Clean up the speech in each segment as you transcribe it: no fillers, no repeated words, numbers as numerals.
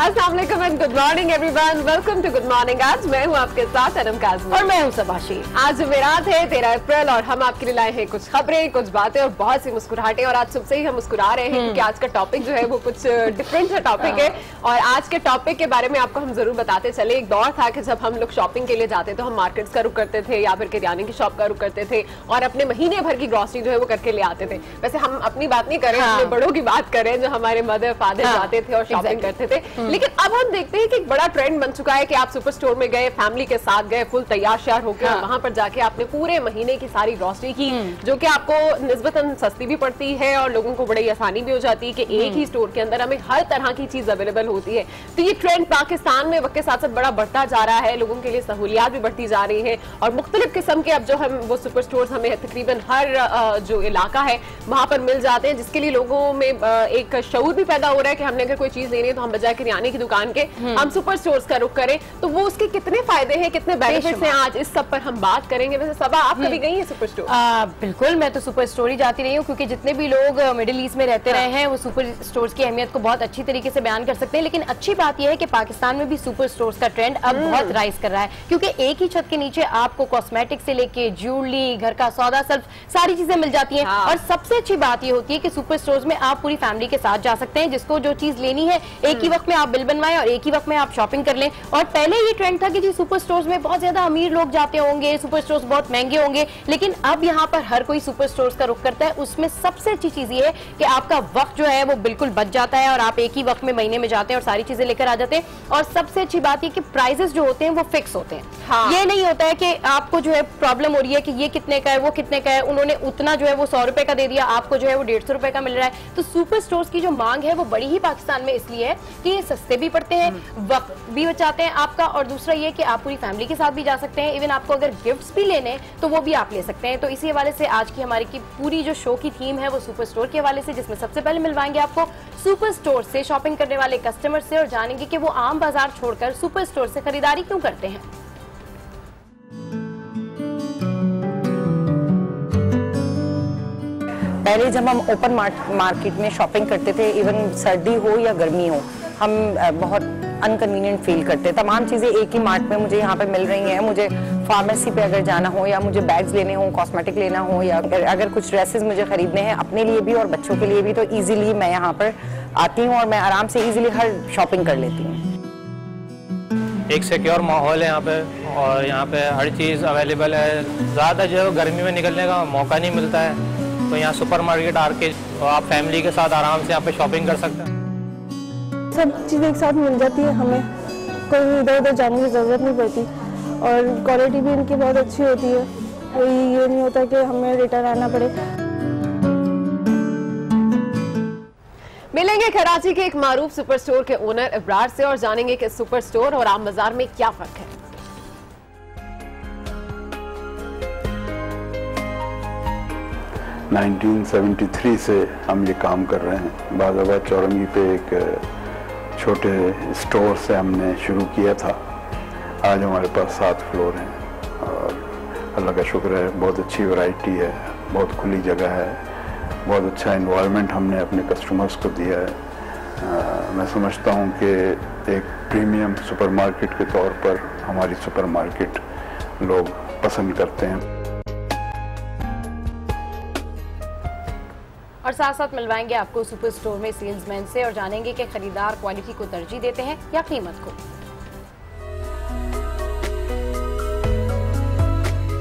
अस्सलाम वालेकुम and good morning everyone, welcome to good morning. आज मैं हूँ आपके साथ अनम काज़मी और मैं हूँ सबाशी। आज जुमेरात है 13 अप्रैल और हम आपके लिए लाए हैं कुछ खबरें, कुछ बातें और बहुत सी मुस्कुराहटें। और आज सुबह से ही हम मुस्कुरा रहे हैं क्योंकि आज का टॉपिक जो है वो कुछ डिफरेंट सा टॉपिक है। और आज के टॉपिक के बारे में आपको हम जरूर बताते चले। एक दौर था कि जब हम लोग शॉपिंग के लिए जाते तो हम मार्केट्स का रुख करते थे या फिर किराने की शॉप का रुख करते थे और अपने महीने भर की ग्रोसरी जो है वो करके ले आते थे। वैसे हम अपनी बात नहीं कर रहे हैं, अपने बड़ों की बात कर रहे हैं जो हमारे मदर फादर जाते थे और शॉपिंग करते थे। लेकिन अब हम देखते हैं कि एक बड़ा ट्रेंड बन चुका है कि आप सुपर स्टोर में गए, फैमिली के साथ गए, फुल तैयार श्यार होकर वहां पर जाके आपने पूरे महीने की सारी ग्रोसरी की, जो कि आपको निस्बतन सस्ती भी पड़ती है और लोगों को बड़ी आसानी भी हो जाती है कि एक ही स्टोर के अंदर हमें हर तरह की चीज अवेलेबल होती है। तो ये ट्रेंड पाकिस्तान में वक्त के साथ साथ बड़ा बढ़ता जा रहा है, लोगों के लिए सहूलियात भी बढ़ती जा रही है और मुख्तलिफ किस्म के अब जो हम वो सुपर स्टोर हमें तकरीबन हर जो इलाका है वहां पर मिल जाते हैं, जिसके लिए लोगों में एक शऊर भी पैदा हो रहा है कि हमने अगर कोई चीज लेनी है तो हम बजाय किराने की दुकान के हम सुपर स्टोर्स का रुख करें। तो वो उसके कितने फायदे हैं, कितने बेनिफिट्स हैं, आज इस सब पर हम बात करेंगे। वैसे सबा, आप कभी गई हैं सुपर स्टोर? बिल्कुल, मैं तो सुपर स्टोर ही जाती रही हूँ क्योंकि जितने भी लोग मिडिल ईस्ट में रहते रहे हैं वो सुपर स्टोर्स की अहमियत को बहुत अच्छी तरीके से बयान कर सकते हैं। लेकिन अच्छी बात यह है कि पाकिस्तान में भी सुपर स्टोर्स का ट्रेंड अब बहुत राइज कर रहा है क्योंकि एक ही छत के नीचे आपको कॉस्मेटिक से लेके ज्वेलरी, घर का सौदा, सर्फ, सारी चीजें मिल जाती हैं। और सबसे अच्छी बात ये होती है कि सुपर स्टोर्स में आप पूरी फैमिली के साथ जा सकते हैं, जिसको जो चीज लेनी है एक ही वक्त में आप बिल बनवाएं और एक ही वक्त में आप शॉपिंग कर लें। और पहले ये ट्रेंड था कि जी सुपर स्टोर्स में बहुत ज्यादा अमीर लोग जाते होंगे, सुपर स्टोर्स बहुत महंगे होंगे, लेकिन अब यहाँ पर हर कोई सुपर स्टोर्स का रुख करता है। उसमें सबसे अच्छी चीज ये है कि आपका वक्त जो है वो बिल्कुल बच जाता है और आप एक ही वक्त में महीने में जाते हैं और सारी चीजें लेकर आ जाते हैं। और सबसे अच्छी बात ये कि प्राइसेस जो होते हैं वो फिक्स होते हैं। ये नहीं होता है कि आपको जो है प्रॉब्लम हो रही है कि ये कितने का है, वो कितने का है, उन्होंने उतना जो है वो 100 रुपए का दे दिया, आपको जो है वो 150 रुपए का मिल रहा है। तो सुपर स्टोर्स की जो मांग है वो बड़ी ही पाकिस्तान में इसलिए है कि ये सस्ते भी पड़ते हैं, वक्त भी बचाते हैं आपका, और दूसरा ये कि आप पूरी फैमिली के साथ भी जा सकते हैं। इवन आपको अगर गिफ्ट्स भी लेने तो वो भी आप ले सकते हैं। तो इसी हवाले से आज की हमारी की पूरी जो शो की थीम है वो सुपर स्टोर के हवाले से, जिसमें सबसे पहले मिलवाएंगे आपको सुपर स्टोर से शॉपिंग करने वाले कस्टमर से और जानेंगे कि वो आम बाजार छोड़कर सुपर स्टोर से खरीदारी क्यों करते हैं। पहले जब हम ओपन मार्केट में शॉपिंग करते थे, इवन सर्दी हो या गर्मी हो, हम बहुत अनकन्वीनियंट फील करते। तमाम चीज़ें एक ही मार्ट में मुझे यहाँ पे मिल रही हैं। मुझे फार्मेसी पे अगर जाना हो या मुझे बैग्स लेने हो, कॉस्मेटिक लेना हो या अगर कुछ ड्रेसेस मुझे खरीदने हैं अपने लिए भी और बच्चों के लिए भी, तो ईजिली मैं यहाँ पर आती हूँ और मैं आराम से ईजिली हर शॉपिंग कर लेती हूँ। एक सिक्योर माहौल है यहाँ पे और यहाँ पे हर चीज़ अवेलेबल है। ज़्यादा जो है गर्मी में निकलने का मौका नहीं मिलता है, तो यहाँ सुपर मार्केट आके आप फैमिली के साथ आराम से यहाँ पे शॉपिंग कर सकते हैं। सब चीज़ें एक साथ मिल जाती है, हमें कोई इधर उधर जाने की ज़रूरत नहीं पड़ती और क्वालिटी भी इनकी बहुत अच्छी होती है। कोई ये नहीं होता कि हमें रिटर्न आना पड़े। मिलेंगे कराची के एक मारूफ सुपर स्टोर के ओनर इब्रार से और जानेंगे कि सुपर स्टोर और आम बाजार में क्या फर्क है। । 1973 से हम ये काम कर रहे हैं। बाज़ाबाद चौरंगी पे एक छोटे स्टोर से हमने शुरू किया था। आज हमारे पास 7 फ्लोर हैं और अल्लाह का शुक्र है, बहुत अच्छी वैरायटी है, बहुत खुली जगह है, बहुत अच्छा एनवायरनमेंट हमने अपने कस्टमर्स को दिया है। मैं समझता हूँ कि एक प्रीमियम सुपरमार्केट के तौर पर हमारी सुपरमार्केट लोग पसंद करते हैं। और साथ साथ मिलवाएंगे आपको सुपर स्टोर में सेल्समैन से और जानेंगे कि खरीदार क्वालिटी को तरजीह देते हैं या कीमत को।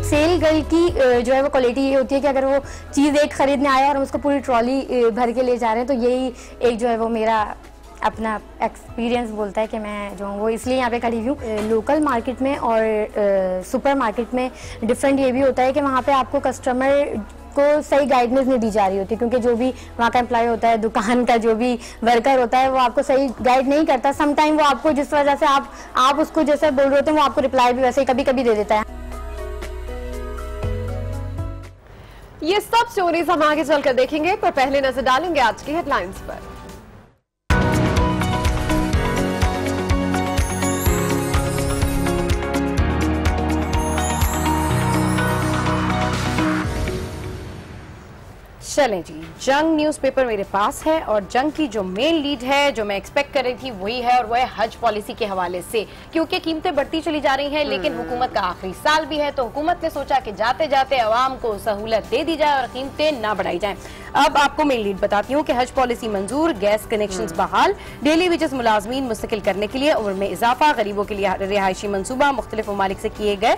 सेल गर्ल की जो है वो क्वालिटी ये होती है कि अगर वो चीज़ एक खरीदने आया और हम उसको पूरी ट्रॉली भर के ले जा रहे हैं, तो यही एक जो है वो मेरा अपना एक्सपीरियंस बोलता है कि मैं जो हूँ वो इसलिए यहाँ पे खड़ी हूँ। लोकल मार्केट में और सुपर मार्केट में डिफरेंट ये भी होता है कि वहाँ पे आपको कस्टमर को सही गाइडेंस नहीं दी जा रही होती, क्योंकि जो भी वहाँ का एम्प्लॉय होता है, दुकान का जो भी वर्कर होता है, वो आपको सही गाइड नहीं करता। सम टाइम वो आपको जिस वजह से आप उसको जैसे बोल रहे होते हैं वो आपको रिप्लाई भी वैसे ही कभी कभी दे देता है। ये सब स्टोरीज हम आगे चलकर देखेंगे, पर पहले नजर डालेंगे आज की हेडलाइंस पर। चलें जी, जंग न्यूज़पेपर मेरे पास है और जंग की जो मेन लीड है, जो मैं एक्सपेक्ट कर रही थी वही है, और वो है हज पॉलिसी के हवाले से। क्योंकि कीमतें बढ़ती चली जा रही हैं, लेकिन हुकूमत का आखिरी साल भी है, तो हुकूमत ने सोचा कि जाते जाते अवाम को सहूलत दे दी जाए और कीमतें ना बढ़ाई जाएं। अब आपको मेन लीड बताती हूँ कि हज पॉलिसी मंजूर, गैस कनेक्शंस बहाल, डेली वेजेस मुलाजमीन मुस्तकिल करने के लिए उम्र में इजाफा, गरीबों के लिए रिहायशी मंसूबा, मुख्तलिफ ममालिक से किए गए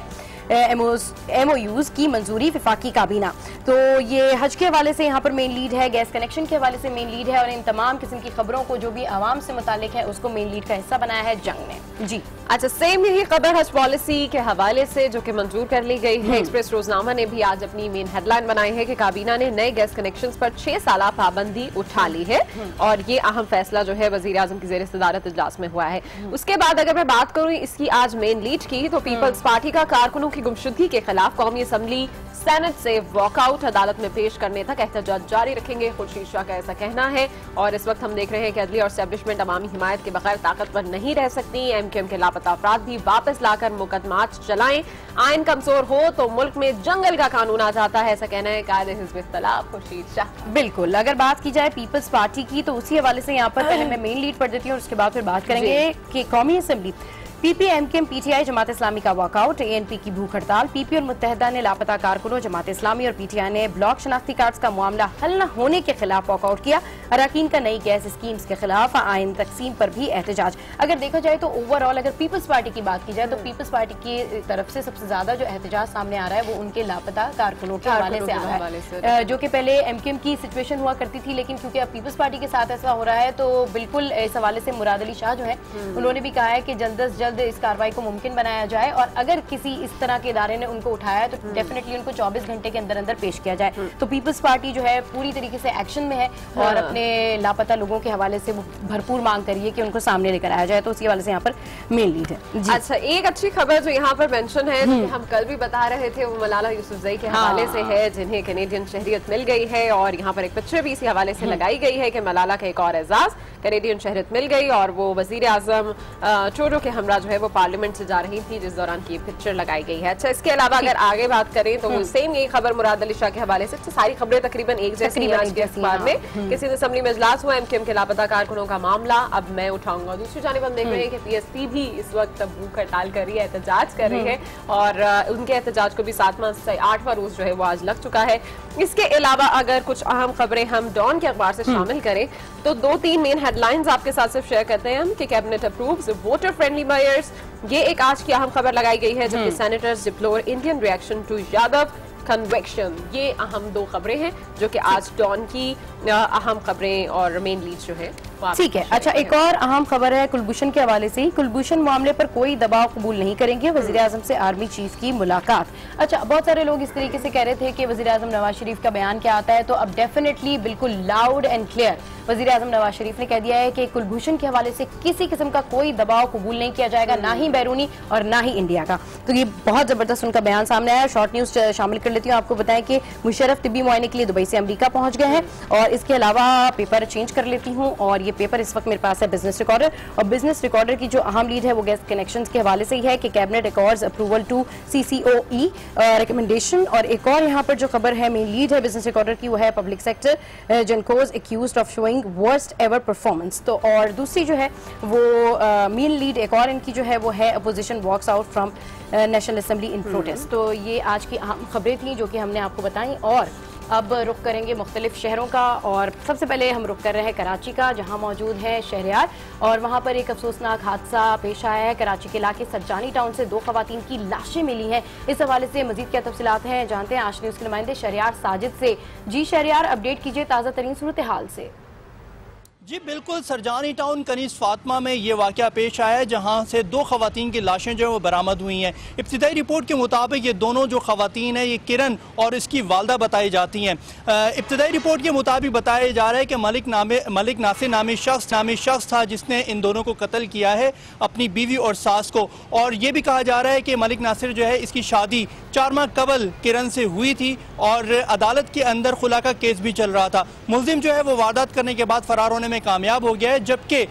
MOUs की मंजूरी, विफाकी काबीना। तो ये हज के हवाले से यहाँ पर मेन लीड है, गैस कनेक्शन के हवाले से मेन लीड है, और इन तमाम किस्म की खबरों को जो भी आवाम से मुतालिक है उसको मेन लीड का हिस्सा बनाया है जंग ने। जी अच्छा, सेम यही खबर हज पॉलिसी के हवाले से जो कि मंजूर कर ली गई है। एक्सप्रेस रोजनामा ने भी आज अपनी मेन हेडलाइन बनाई है कि काबीना ने नए गैस कनेक्शंस पर 6 साल पाबंदी उठा ली है, और ये अहम फैसला जो है वजीर आजम की जेर सदारत इजलास में हुआ है। उसके बाद अगर मैं बात करूं इसकी आज मेन लीड की, तो पीपल्स पार्टी का कारकुनों की गुमशुदगी के खिलाफ कौमी असम्बली सेनेट से वॉकआउट, अदालत में पेश करने तक एहतजाज जारी रखेंगे, खुर्शीद शाह का ऐसा कहना है। और इस वक्त हम देख रहे हैं कि अदली और एस्टेब्लिशमेंट अवामी हिमायत के बगैर ताकतवर नहीं रह सकती। MQM के लापता अफराद भी वापस लाकर मुकदमात चलाएं, आइन कमजोर हो तो मुल्क में जंगल का कानून आ जाता है, ऐसा कहना है कायदे हिज़्ब इख्तिलाफ खुर्शीद शाह। बिल्कुल, अगर बात की जाए पीपल्स पार्टी की तो उसी हवाले से यहाँ पर पहले मैं मेन लीड पढ़ देती हूँ और उसके बाद फिर बात करेंगे कि कौमी assembly PP, MQM, PTI, Jamaat Islami का वॉकआउट, ANP की भूख हड़ताल, PP और मुत्तहदा ने लापता कारकुनों, जमात इस्लामी और PTI ने ब्लॉक शनाख्ती कार्ड्स का मामला हल न होने के खिलाफ वॉकआउट किया। अरकान का नई गैस स्कीम्स के खिलाफ आइन तकसीम पर भी एहतजाज। अगर देखा जाए तो ओवरऑल अगर पीपल्स पार्टी की बात की जाए तो पीपल्स पार्टी की तरफ से सबसे ज्यादा जो एहतजाज सामने आ रहा है वो उनके लापता कारकुनों के हवाले से आ रहा है, जो कि पहले MQM की सिचुएशन हुआ करती थी, लेकिन क्योंकि अब पीपल्स पार्टी के साथ ऐसा हो रहा है तो बिल्कुल इस हवाले से मुराद अली शाह जो है उन्होंने भी कहा है कि जल्द अज जल्द इस कार्रवाई को मुमकिन बनाया जाए, और अगर किसी इस तरह के इदारे ने उनको उठाया है तो डेफिनेटली उनको 24 घंटे के अंदर अंदर पेश किया जाए। तो पीपल्स पार्टी जो है पूरी तरीके से एक्शन में है और अपने लापता लोगों के हवाले से वो भरपूर मांग करी है कि उनको सामने लेकर आया जाए, तो उसी हवाले से यहाँ पर मेन लीड है। अच्छा, एक अच्छी खबर जो यहाँ पर मेंशन है, हम कल भी बता रहे थे, वो मलाला यूसुफजई के हवाले से है, जिन्हें कैनेडियन शहरियत मिल गई है, और यहाँ पर एक पिक्चर भी इसी हवाले से लगाई गई है कि मलाला का एक और एजाज, कैनेडियन शहरियत मिल गई, और वो वजीर आजम ट्रूडो के हमरा जो है वो पार्लियामेंट से जा रही थी, जिस दौरान की पिक्चर लगाई गई है। अच्छा, इसके अलावा अगर आगे बात करें तो सेम यही खबर मुराद अली शाह के हवाले से, सारी खबरें तकरीबन एक जैसी हैं। किसी असेंबली में इजलास हुआ, MQM के लापता कारकुनों का मामला अब मैं उठाऊंगा। दूसरी जानिब हम देख रहे हैं कि PSP भी इस वक्त भूख हड़ताल कर रही है, एहतजाज कर रही है, और उनके एहतजाज को भी 8वां रोज जो है वो आज लग चुका है। इसके अलावा अगर कुछ अहम खबरें हम डॉन के अखबार से शामिल करें तो 2-3 मेन हेडलाइंस आपके साथ सिर्फ शेयर करते हैं हम कि cabinet approves voter friendly measures, ये एक आज की अहम खबर लगाई गई है, जबकि senators deplore Indian reaction to Yadav conviction. ये अहम 2 खबरें हैं जो कि आज डॉन की अहम खबरें और मेन लीड जो है। ठीक है। अच्छा, एक और अहम खबर है कुलभूषण के हवाले से। कुलभूषण मामले पर कोई दबाव कबूल नहीं करेंगे, वजीर आजम से आर्मी चीफ की मुलाकात। अच्छा, बहुत सारे लोग इस तरीके से कह रहे थे कि वजीर आजम नवाज शरीफ का बयान क्या आता है, तो अब डेफिनेटली बिल्कुल लाउड एंड क्लियर वजीर आजम नवाज शरीफ ने कह दिया है कि कुलभूषण के हवाले से किसी किस्म का कोई दबाव कबूल नहीं किया जाएगा, ना ही बैरूनी और ना ही इंडिया का। तो ये बहुत जबरदस्त उनका बयान सामने आया। शॉर्ट न्यूज शामिल कर लेती हूँ, आपको बताएं कि मुशर्रफ तिब्बी मुआयने के लिए दुबई से अमेरिका पहुंच गए हैं, और इसके अलावा पेपर चेंज कर लेती हूँ, और ये पेपर इस वक्त मेरे पास है बिजनेस रिकॉर्डर, और बिजनेस रिकॉर्डर की जो अहम लीड है वो गैस कनेक्शंस के हवाले से ही है कि cabinet accords approval to CCOE recommendation. और एक और यहाँ पर जो खबर है मेन लीड है बिजनेस रिकॉर्डर की, वो है public sector gencos accused of showing worst ever performance. तो और दूसरी जो है वो मेन लीड एक और इनकी जो है वो है opposition walks out from national assembly in protest. तो ये आज की अहम खबरें थी जो कि हमने आपको बताई, और अब रुख करेंगे मुख्तलिफ शहरों का, और सबसे पहले हम रुख कर रहे हैं कराची का, जहां मौजूद है शहरयार, और वहां पर एक अफसोसनाक हादसा पेश आया है। कराची के इलाके सज्जानी टाउन से 2 खवातीन की लाशें मिली हैं। इस हवाले से मजीद क्या तफसीलात हैं जानते हैं आज न्यूज़ के नुमाइंदे शहरयार साजिद से। जी शहरयार, अपडेट कीजिए ताज़ा तरीन सूरत हाल से। जी बिल्कुल, सरजानी टाउन कनीज फातिमा में ये वाक़या पेश आया है, जहाँ से 2 खवातीन की लाशें जो है वो बरामद हुई हैं। इब्तिदाई रिपोर्ट के मुताबिक ये दोनों जो खवातीन हैं ये किरण और इसकी वालदा बताई जाती हैं। इब्तिदाई रिपोर्ट के मुताबिक बताया जा रहा है कि मलिक नासिर नामी शख्स था जिसने इन दोनों को कत्ल किया है, अपनी बीवी और सास को। और ये भी कहा जा रहा है कि मलिक नासिर जो है इसकी शादी 4 माह कबल किरण से हुई थी, और अदालत के अंदर खुला का केस भी चल रहा था। मुलजिम जो है वो वारदात करने के बाद फरार होने में में कामयाब हो गया है, जबकि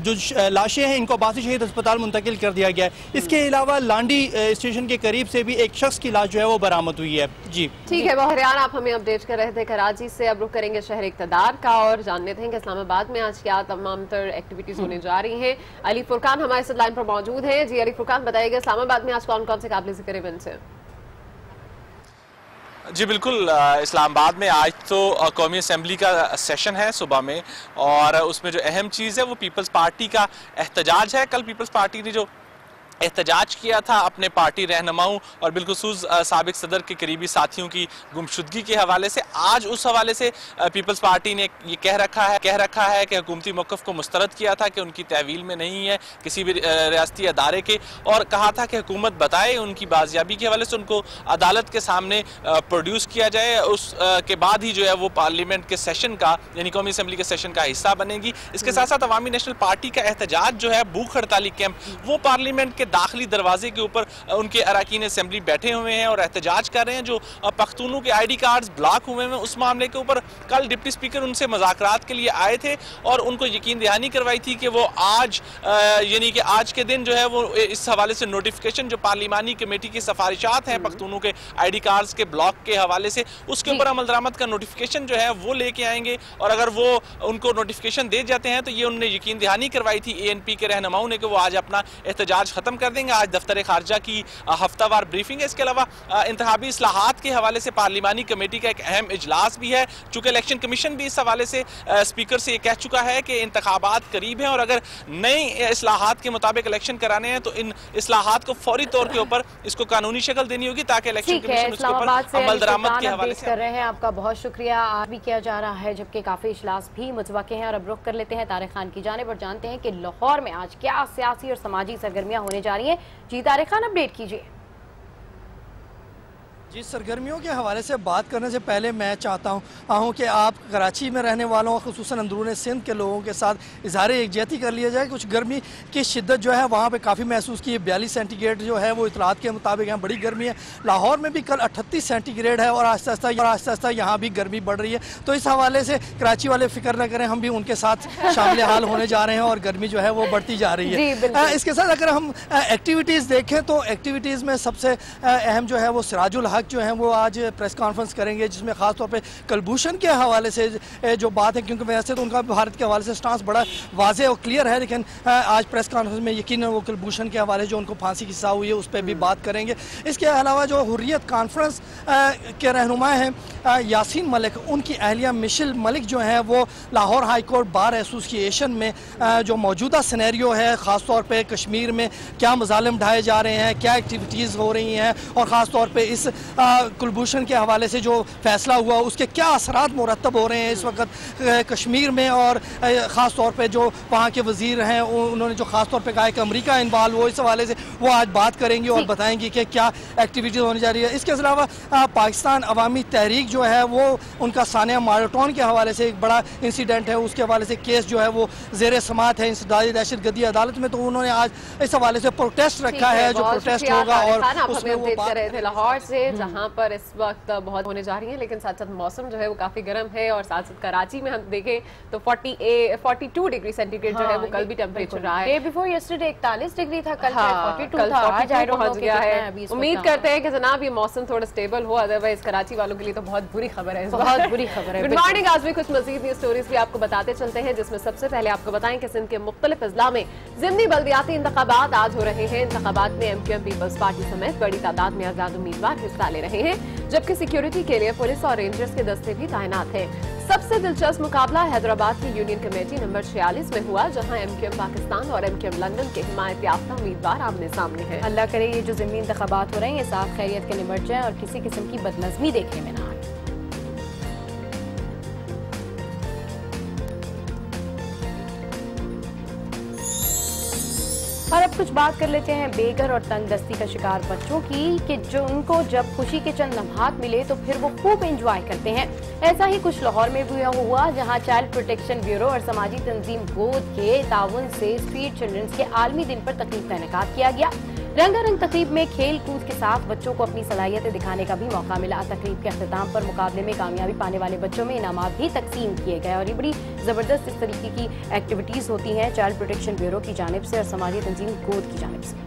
जो लाशें हैं इनको अब्बासी शहीद अस्पताल मुंतकिल कर दिया गया है। इसके अलावा लांडी स्टेशन के करीब से भी एक शख्स की लाश जो है वो बरामद हुई है। जी ठीक है, बहरियान आप हमें अपडेट कर रहे थे कराची से। अब रुख करेंगे शहर इक़्तिदार का और जानते हैं कि इस्लामाबाद में आज क्या तमाम तर एक्टिविटीज होने जा रही हैं। अली फुरकान हमारे साथ लाइन पर मौजूद हैं। जी अली फुरकान, बताइएगा इस्लामाबाद में आज कौन कौन से काबिल ज़िक्र इवेंट्स हैं? जी बिल्कुल, इस्लामाबाद में आज तो कौमी असम्बली का सेशन है सुबह में, और उसमें जो अहम चीज़ है वो पीपल्स पार्टी का एहतजाज है। कल पीपल्स पार्टी ने जो एहतजाज किया था अपने पार्टी रहनुमाओं और बिलखुसूस साबिक सदर के करीबी साथियों की गुमशुदगी के हवाले से, आज उस हवाले से पीपल्स पार्टी ने ये कह रखा है कि हुकूमती मौक़िफ़ को मुस्तरद किया था कि उनकी तहवील में नहीं है किसी भी रियासती अदारे के, और कहा था कि हुकूमत बताए उनकी बाजियाबी के हवाले से उनको अदालत के सामने प्रोड्यूस किया जाए। उस के बाद ही जो है वो पार्लियामेंट के सेशन का यानी कौमी असम्बली के सेशन का हिस्सा बनेगी। इसके साथ साथ अवामी नेशनल पार्टी का एहतजाज जो है भूख हड़ताली कैंप, वो पार्लियामेंट के दाखिली दरवाजे के ऊपर उनके अरकान असेंबली बैठे हुए हैं और एहतजाज कर रहे हैं। जो पख्तूनों के ID कार्ड्स ब्लॉक हुए हैं उस मामले के ऊपर कल डिप्टी स्पीकर उनसे मुज़ाकरात के लिए आए थे और उनको यकीन दहानी करवाई थी कि वो आज यानी कि आज के दिन जो है वो इस हवाले से नोटिफिकेशन जो पार्लिमानी कमेटी की सिफारिशात हैं पख्तूनों के ID कार्ड्स के ब्लॉक के हवाले से, उसके ऊपर अमल दरामद का नोटिफिकेशन जो है वो लेके आएंगे, और अगर वो उनको नोटिफिकेशन दे जाते हैं तो ये उन्होंने यकीन दहानी करवाई थी ANP के रहनुमाओं ने कि वो आज अपना एहतजाज खत्म कर देंगे। आज दफ्तर खारजा की हफ्तावार ब्रीफिंग है। इसके अलावा इंतखाबी इस्लाहात के हवाले से पार्लिमानी कमेटी का एक अहम इजलास भी है, चूंकि इलेक्शन कमीशन भी इस हवाले से स्पीकर से ये कह चुका है कि इंतखाबात करीब हैं और अगर नई इस्लाहात के मुताबिक इलेक्शन कराने हैं तो इन इस्लाहात को फौरी तौर के ऊपर इसको कानूनी शक्ल देनी होगी ताकि इलेक्शन कमीशन उसके ऊपर अमल दरामद के हवाले से कर रहे हैं। आपका बहुत शुक्रिया। आज भी किया जा रहा है जबकि काफी इजलास भी मुतवक्के हैं, और अब रुख कर लेते हैं तारिक खान की जानिब और जानते हैं कि लाहौर में आज क्या सियासी और समाजी सरगर्मियां होने जा रही हैं। जी तारिक खान, अपडेट कीजिए। जी, सरगर्मियों के हवाले से बात करने से पहले मैं चाहता हूँ कि आप कराची में रहने वालों खुसूसन अंदरून सिंध के लोगों के साथ इजहार यकजहती कर लिया जाए। कुछ गर्मी की शिद्दत जो है वहाँ पे काफ़ी महसूस की है। 42 सेंटीग्रेड जो है वो इतलात के मुताबिक यहाँ बड़ी गर्मी है। लाहौर में भी कल 38 सेंटीग्रेड है और आहिस्ता आहिस्ता यहाँ भी गर्मी बढ़ रही है। तो इस हवाले से कराची वाले फिक्र न करें, हम भी उनके साथ शामिल हाल होने जा रहे हैं और गर्मी जो है वो बढ़ती जा रही है। इसके साथ अगर हम एक्टिविटीज़ देखें तो एक्टिविटीज़ में सबसे अहम जो है वो सिराजुल हक जो है वो आज प्रेस कॉन्फ्रेंस करेंगे, जिसमें खासतौर पे कुलभूषण के हवाले से जो बात है, क्योंकि वैसे तो उनका भारत के हवाले से स्टांस बड़ा वाज़ेह और क्लियर है, लेकिन आज प्रेस कॉन्फ्रेंस में यकीन वो कुलभूषण के हवाले जो उनको फांसी की सज़ा हुई है उस पर भी बात करेंगे। इसके अलावा जो हुर्रियत कॉन्फ्रेंस के रहनुमा हैं यासीन मलिक, उनकी अहलिया मिशेल मलिक जो हैं वो Lahore high court bar association में जो मौजूदा सिनेरियो है, ख़ासतौर पर कश्मीर में क्या मज़ालिम ढाए जा रहे हैं, क्या एक्टिविटीज़ हो रही हैं और ख़ासतौर पर इस कुलभूषण के हवाले से जो फैसला हुआ उसके क्या असरात मुरतब हो रहे हैं इस वक्त कश्मीर में, और ख़ास तौर पे जो वहाँ के वज़ीर हैं उन्होंने जो ख़ास तौर पे कहा है कि अमेरिका इन्वॉल्व हो, इस हवाले से वो आज बात करेंगे और बताएंगे कि क्या एक्टिविटीज़ होने जा रही है। इसके अलावा पाकिस्तान अवामी तहरीक जो है वो उनका सानिया माराटोन के हवाले से एक बड़ा इंसिडेंट है, उसके हवाले से केस जो है वो ज़ेर समात है इंसदादी दहशतगर्दी अदालत में, तो उन्होंने आज इस हवाले से प्रोटेस्ट रखा है जो प्रोटेस्ट होगा। और उसमें वो बात कर रहे थे लाहौर से, जहाँ पर इस वक्त बहुत होने जा रही है, लेकिन साथ साथ मौसम जो है वो काफी गर्म है और साथ साथ कराची में हम देखें तो 42 डिग्री सेंटीग्रेड जो है वो कल भी टेम्परेचर रहा है। बिफोर यस्टरडे 41 डिग्री था, कल 42 था, आज पहुंच गया है। उम्मीद करते हैं कि जनाब ये मौसम थोड़ा स्टेबल हो, अदरवाइज कराची वालों के लिए तो बहुत बुरी खबर है, बहुत बुरी खबर है। Good morning. आज भी कुछ मजीद न्यूज स्टोरीज भी आपको बताते चलते हैं, जिसमें सबसे पहले आपको बताएं कि सिंध के मुख्तलिफ अजला में ज़िमनी बल्दियाती इंतखाबात आज हो रहे हैं। इंतखाबात में MQM पीपल्स पार्टी समेत बड़ी तादाद में आजाद उम्मीदवार हिस्सा ले रहे हैं, जबकि सिक्योरिटी के लिए पुलिस और रेंजर्स के दस्ते भी तैनात हैं। सबसे दिलचस्प मुकाबला हैदराबाद की यूनियन कमेटी नंबर 46 में हुआ, जहां MQM पाकिस्तान और MQM लंदन के हिमायत याफ्ता उम्मीदवार आमने सामने हैं। अल्लाह करे ये जो ज़िमनी इंतखाबात हो रहे हैं ये साफ खैरियत के निमट जाए और किसी किस्म की बदनज़मी देखने में ना आए। और अब कुछ बात कर लेते हैं बेघर और तंगदस्ती का शिकार बच्चों की, कि जो उनको जब खुशी के चंद लम्हात मिले तो फिर वो खूब एंजॉय करते हैं। ऐसा ही कुछ लाहौर में भी हुआ, जहां चाइल्ड प्रोटेक्शन ब्यूरो और समाजी तंजीम गोद के ताउन से स्ट्रीट चिल्ड्रंस के आलमी दिन पर तकरीब का इनेकाद किया गया। रंगारंग तकरीब में खेल कूद के साथ बच्चों को अपनी सलाहियतें दिखाने का भी मौका मिला। तकरीब के अख्ताम पर मुकाबले में कामयाबी पाने वाले बच्चों में इनामात भी तकसीम किए गए और ये बड़ी जबरदस्त इस तरीके की एक्टिविटीज होती हैं चाइल्ड प्रोटेक्शन ब्यूरो की जानिब से और समाजी तंजीम गोद की जानिब से।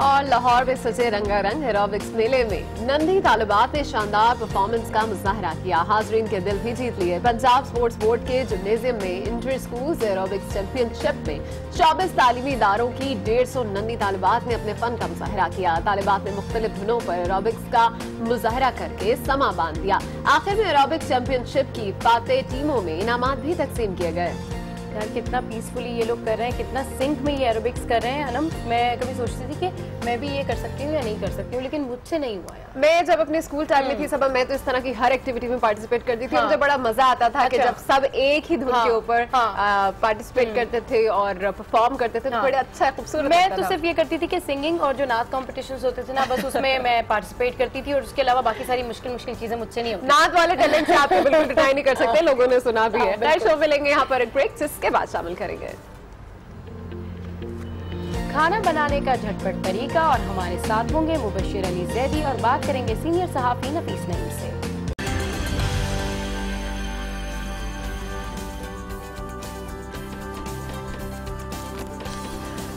और लाहौर में सजे रंगारंग एरोबिक्स मेले में नंदी तालिबात ने शानदार परफॉर्मेंस का मुजाहरा किया। हाजरीन के दिल भी जीत लिए। पंजाब स्पोर्ट्स बोर्ड के जिम्नेजियम में इंटर स्कूल एरोबिक्स चैंपियनशिप में 24 तालीमी इदारों की 150 नंदी तालिबात ने अपने फन का मुजाहरा किया। तालिबात ने मुख्तलिफ धुनों पर एरोबिक्स का मुजाहरा करके समा बांध दिया। आखिर में एरोबिक्स चैंपियनशिप की फातेह टीमों में इनामात भी तकसीम किए गए। यार कितना पीसफुली ये लोग कर रहे हैं, कितना सिंक में ये एरोबिक्स कर रहे हैं। अनम, मैं कभी सोचती थी कि मैं भी ये कर सकती हूँ या नहीं कर सकती हूँ, लेकिन मुझसे नहीं हुआ यार। मैं जब अपने स्कूल टाइम में थी सब, मैं तो इस तरह की हर एक्टिविटी में पार्टिसिपेट करती थी। मुझे बड़ा मजा आता था कि जब सब एक ही धुन के ऊपर पार्टिसिपेट करते थे और परफॉर्म करते थे, तो बड़े अच्छा खूबसूरत। मैं तो सिर्फ ये करती थी कि सिंगिंग और जो नाच कॉम्पिटिशन होते थे ना, बस उसमें मैं पार्टिसिपेट करती थी और उसके अलावा बाकी सारी मुश्किल चीजें मुझसे नहीं होती। नाच वाले टैलेंट से आप बिल्कुल डिनाई नहीं कर सकते, लोगों ने सुना भी है। लाइव शो में लेंगे यहाँ पर एक ब्रेक, जिसके बाद शामिल करेंगे खाना बनाने का झटपट तरीका और हमारे साथ होंगे मुबश्शिर अली जैदी और बात करेंगे सीनियर सहाफी नफीस नईम से।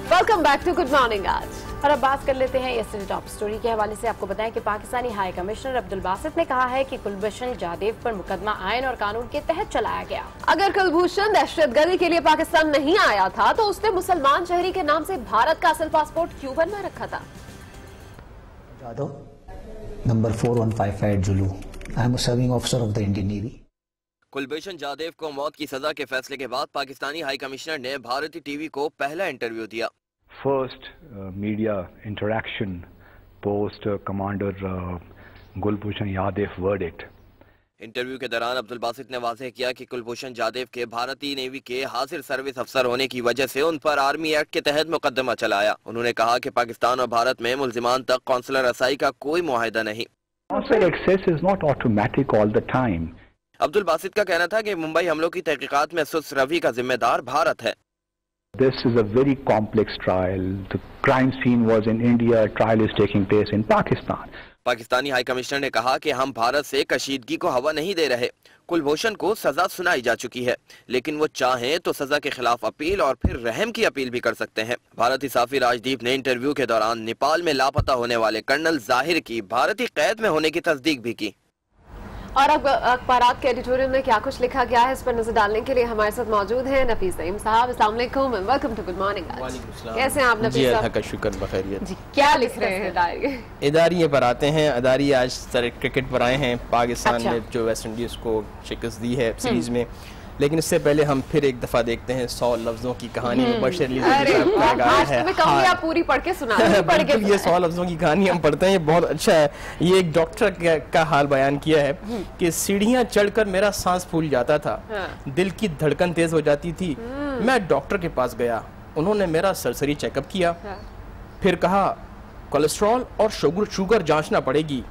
Welcome back to good morning. आज और अब बात कर लेते हैं यस्टरडे टॉप स्टोरी के हवाले से। आपको बताएं कि पाकिस्तानी हाई कमिश्नर अब्दुल बासित ने कहा है कि कुलभूषण जादेव पर मुकदमा आयन और कानून के तहत चलाया गया। अगर कुलभूषण दहशतगर्दी के लिए पाकिस्तान नहीं आया था तो उसने मुसलमान शहरी के नाम से भारत का असल पासपोर्ट क्यों बनवा रखा था? Jadhav, number 4155 Zulu, I am serving officer of the Indian navy. Kulbhushan Jadhav को मौत की सजा के फैसले के बाद पाकिस्तानी हाई कमिश्नर ने भारतीय टीवी को पहला इंटरव्यू दिया। First media interaction post Commander Gulbhushan Yadav verdict. Interview के दौरान अब्दुल बासित ने वाज़ेह किया कि कुलभूषण जादेव के भारतीय नेवी के हाजिर सर्विस अफसर होने की वजह से उन पर आर्मी एक्ट के तहत मुकदमा चलाया। उन्होंने कहा कि पाकिस्तान और भारत में मुल्जिमान तक कौंसलर रसाई का कोई मुआहिदा नहीं। Consular access is not automatic all the time. Abdul Basit का कहना था कि मुंबई हमलों की तहकीकात में सुस्त रवि का जिम्मेदार भारत है। This is a very complex trial. The crime scene was in India. Trial is taking place in Pakistan. Pakistani high commissioner ने कहा कि हम भारत से कशीदगी को हवा नहीं दे रहे। कुलभूषण को सजा सुनाई जा चुकी है, लेकिन वो चाहें तो सजा के खिलाफ अपील और फिर रहम की अपील भी कर सकते हैं। भारतीय साफी राजदीप ने इंटरव्यू के दौरान नेपाल में लापता होने वाले कर्नल जाहिर की भारतीय कैद में होने की तस्दीक भी की। और अब अखबारात के एडिटोरियल में क्या कुछ लिखा गया है, इस पर नजर डालने के लिए हमारे साथ मौजूद हैं नफीस नईम साहब। अस्सलाम वालेकुम, वेलकम टू गुड मॉर्निंग। कैसे हैं आप नफीस साहब? का शुक्र बखैरियत जी। क्या लिख रहे हैं डायरी? इदारिये पर आते हैं। अदारी आज क्रिकेट पर आए हैं। पाकिस्तान ने जो वेस्ट इंडीज को शिकस्त दी है सीरीज में, लेकिन इससे पहले हम फिर एक दफा देखते हैं 100 लफ्जों की कहानी में बशर अली ज़ैदी साहब का गाया है। आप पूरी पढ़ के सुना ये 100 लफ्जों की कहानी हम पढ़ते हैं, ये बहुत अच्छा है। ये एक डॉक्टर का हाल बयान किया है कि सीढ़ियां चढ़कर मेरा सांस फूल जाता था, दिल की धड़कन तेज हो जाती थी। मैं डॉक्टर के पास गया, उन्होंने मेरा सरसरी चेकअप किया, फिर कहा कोलेस्ट्रॉल और शुगर जांचना पड़ेगी,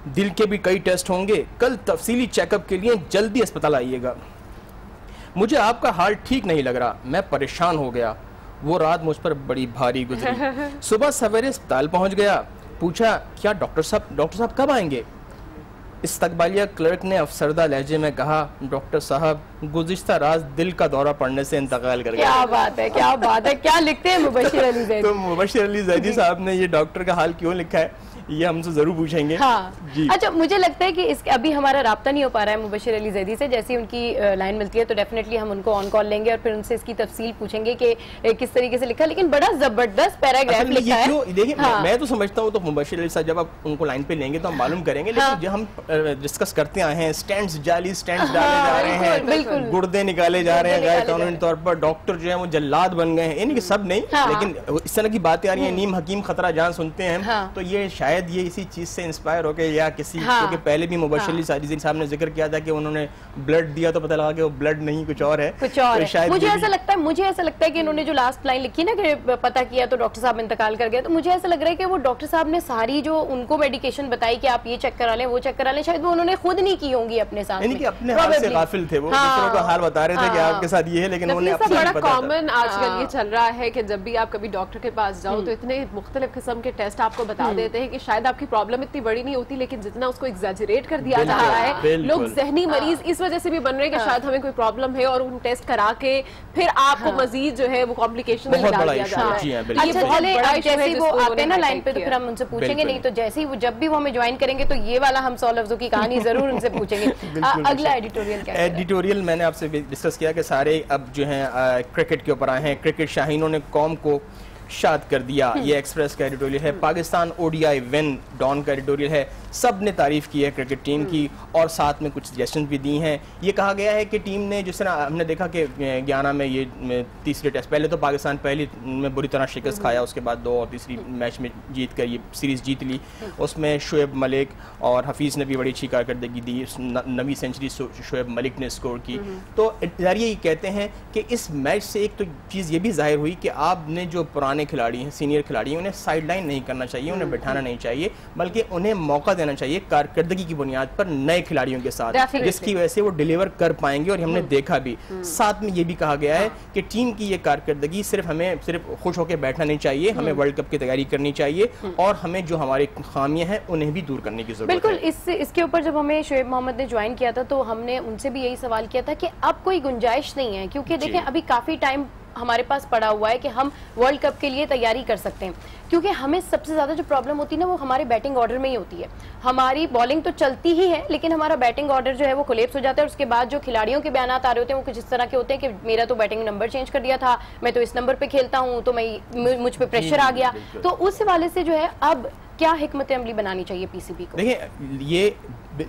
दिल के भी कई टेस्ट होंगे, कल तफसीली चेकअप के लिए जल्दी अस्पताल आइएगा। मुझे आपका हाल ठीक नहीं लग रहा, मैं परेशान हो गया। वो रात मुझ पर बड़ी भारी गुजरी। सुबह सवेरे अस्पताल पहुंच गया, पूछा क्या डॉक्टर साहब कब आएंगे? इस्तकबालिया क्लर्क ने अफसरदा लहजे में कहा, डॉक्टर साहब गुज़िश्ता रात दिल का दौरा पड़ने से इंतकाल कर गया। क्या बात है, क्या बात है, क्या लिखते हैं मुबश्शिर अली ज़ैदी? तो मुबश्शिर अली ज़ैदी साहब ने ये डॉक्टर का हाल क्यों लिखा है, ये हमसे जरूर पूछेंगे। हाँ। जी। अच्छा, मुझे लगता है कि अभी हमारा राब्ता नहीं हो पा रहा है मुबश्शिर अली ज़ैदी से। जैसे उनकी लाइन मिलती है तो डेफिनेटली हम उनको ऑन कॉल लेंगे और फिर उनसे इसकी तफसील पूछेंगे कि किस तरीके से लिखा। लेकिन बड़ा जबरदस्त पैराग्राफ लिखा है। देखिए, मैं तो समझता हूँ तो मुबश्शिर अली साहब जब आप उनको लाइन पे लेंगे तो हम मालूम करेंगे, लेकिन जो हम डिस्कस करते आए हैं, स्टैंड्स जाली स्टैंड्स डाले जा रहे हैं, गुर्दे निकाले जा रहे हैं गैर कानूनी तौर पर, डॉक्टर जो है वो जल्लाद बन गए हैं, यानी कि सब नहीं, लेकिन इस तरह की बातें आ रही है। नीम हकीम खतरा जान सुनते हैं, तो ये शायद ये इसी चीज से इंस्पायर होकर या किसी, क्योंकि पहले भी मुबश्शिर अली ज़ैदी साहब ने जिक्र किया था कि उन्होंने ब्लड दिया तो पता लगा कि वो ब्लड नहीं कुछ और है, कुछ और है। मुझे ऐसा लगता है कि इन्होंने जो लास्ट लाइन लिखी ना कि पता किया तो डॉक्टर साहब इंतकाल कर गए, तो मुझे ऐसा लग रहा है कि वो डॉक्टर साहब ने सारी जो उनको मेडिकेशन बताई कि आप ये चेक करा लें, वो चेक करा लें, शायद वो उन्होंने खुद नहीं की होंगी अपने साथ, अपने हाथ से गाफिल थे वो। डॉक्टरों का हाल बता रहे थे कि आपके साथ ये है, लेकिन उन्होंने अपना बड़ा नहीं बताया। कॉमन आजकल ये चल रहा है कि जब भी आप कभी डॉक्टर के पास जाओ तो इतने मुख्तलिफ किस्म के टेस्ट आपको बता देते हैं कि शायद आपकी प्रॉब्लम इतनी बड़ी नहीं होती, लेकिन जितना उसको एग्जैजरेट कर दिया जा रहा है, लोग जहनी मरीज इस वजह से भी बन रहे हैं कि शायद हमें कोई प्रॉब्लम है और उन टेस्ट करा के फिर आपको मजीद जो है वो कॉम्प्लिकेशन में डाल दिया जा रहा है। अच्छा, चले जैसे ही वो आते हैं ना लाइन पे तो फिर हम उनसे पूछेंगे, नहीं तो जैसे ही वो जब भी वो हमें ज्वाइन करेंगे तो ये वाला हम 100 लफ्जों की कहानी जरूर उनसे पूछेंगे। अगला एडिटोरियल क्या है? एडिटोरियल मैंने आपसे डिस्कस किया कि सारे अब जो हैं क्रिकेट के ऊपर आए हैं। क्रिकेट शाहीनों ने कौम को शाद कर दिया, ये एक्सप्रेस का एडिटोरियल है। पाकिस्तान ओडीआई विन डॉन का एडिटोरियल है। सब ने तारीफ की है क्रिकेट टीम की और साथ में कुछ सजेशन भी दी हैं। ये कहा गया है कि टीम ने, जिस तरह हमने देखा कि गयाना में ये तीसरे टेस्ट, पहले तो पाकिस्तान पहली में बुरी तरह शिकस्त खाया, उसके बाद 2 और तीसरी मैच में जीत कर ये सीरीज़ जीत ली। उसमें शुएब मलिक और हफीज़ ने भी बड़ी अच्छी कारकर्दगी दी, 9वीं सेंचुरी शुएब मलिक ने स्कोर की। तो इदारे ये कहते हैं कि इस मैच से एक तो चीज़ ये भी जाहिर हुई कि आपने जो पुराने खिलाड़ी हैं, सीनियर खिलाड़ी हैं, उन्हें साइड लाइन नहीं करना चाहिए, उन्हें बैठाना नहीं चाहिए, बल्कि उन्हें मौका देना चाहिए कारकर्दगी की बुनियाद पर नए खिलाड़ियों के साथ, जिसकी वजह से वो डिलीवर कर पाएंगे। और हमने देखा भी। साथ में ये भी कहा गया है कि टीम की ये कारकर्दगी हमें सिर्फ खुश होकर बैठना नहीं चाहिए, हमें वर्ल्ड कप की तैयारी करनी चाहिए और हमें जो हमारे खामियां हैं उन्हें भी दूर करने की जरूरत है। बिल्कुल। इसके ऊपर जब हमें शुएब मोहम्मद ने ज्वाइन किया था तो हमने उनसे भी यही सवाल किया था कि अब कोई गुंजाइश नहीं है, क्योंकि देखें अभी काफी टाइम हमारे पास पड़ा हुआ है कि हम वर्ल्ड कप के लिए तैयारी कर सकते हैं, क्योंकि हमें सबसे ज्यादा जो प्रॉब्लम होती है ना वो हमारे बैटिंग ऑर्डर में ही होती है। हमारी बॉलिंग तो चलती ही है, लेकिन हमारा बैटिंग ऑर्डर जो है वो कोलैप्स हो जाता है। उसके बाद जो खिलाड़ियों के बयान आ रहे होते हैं वो कुछ इस तरह के होते हैं कि मेरा तो बैटिंग नंबर चेंज कर दिया था, मैं तो इस नंबर पे खेलता हूँ, तो मुझ पे प्रेशर आ गया। तो उस हवाले से जो है अब क्या हिकमत अमली बनानी चाहिए पीसीबी को? देखिए, ये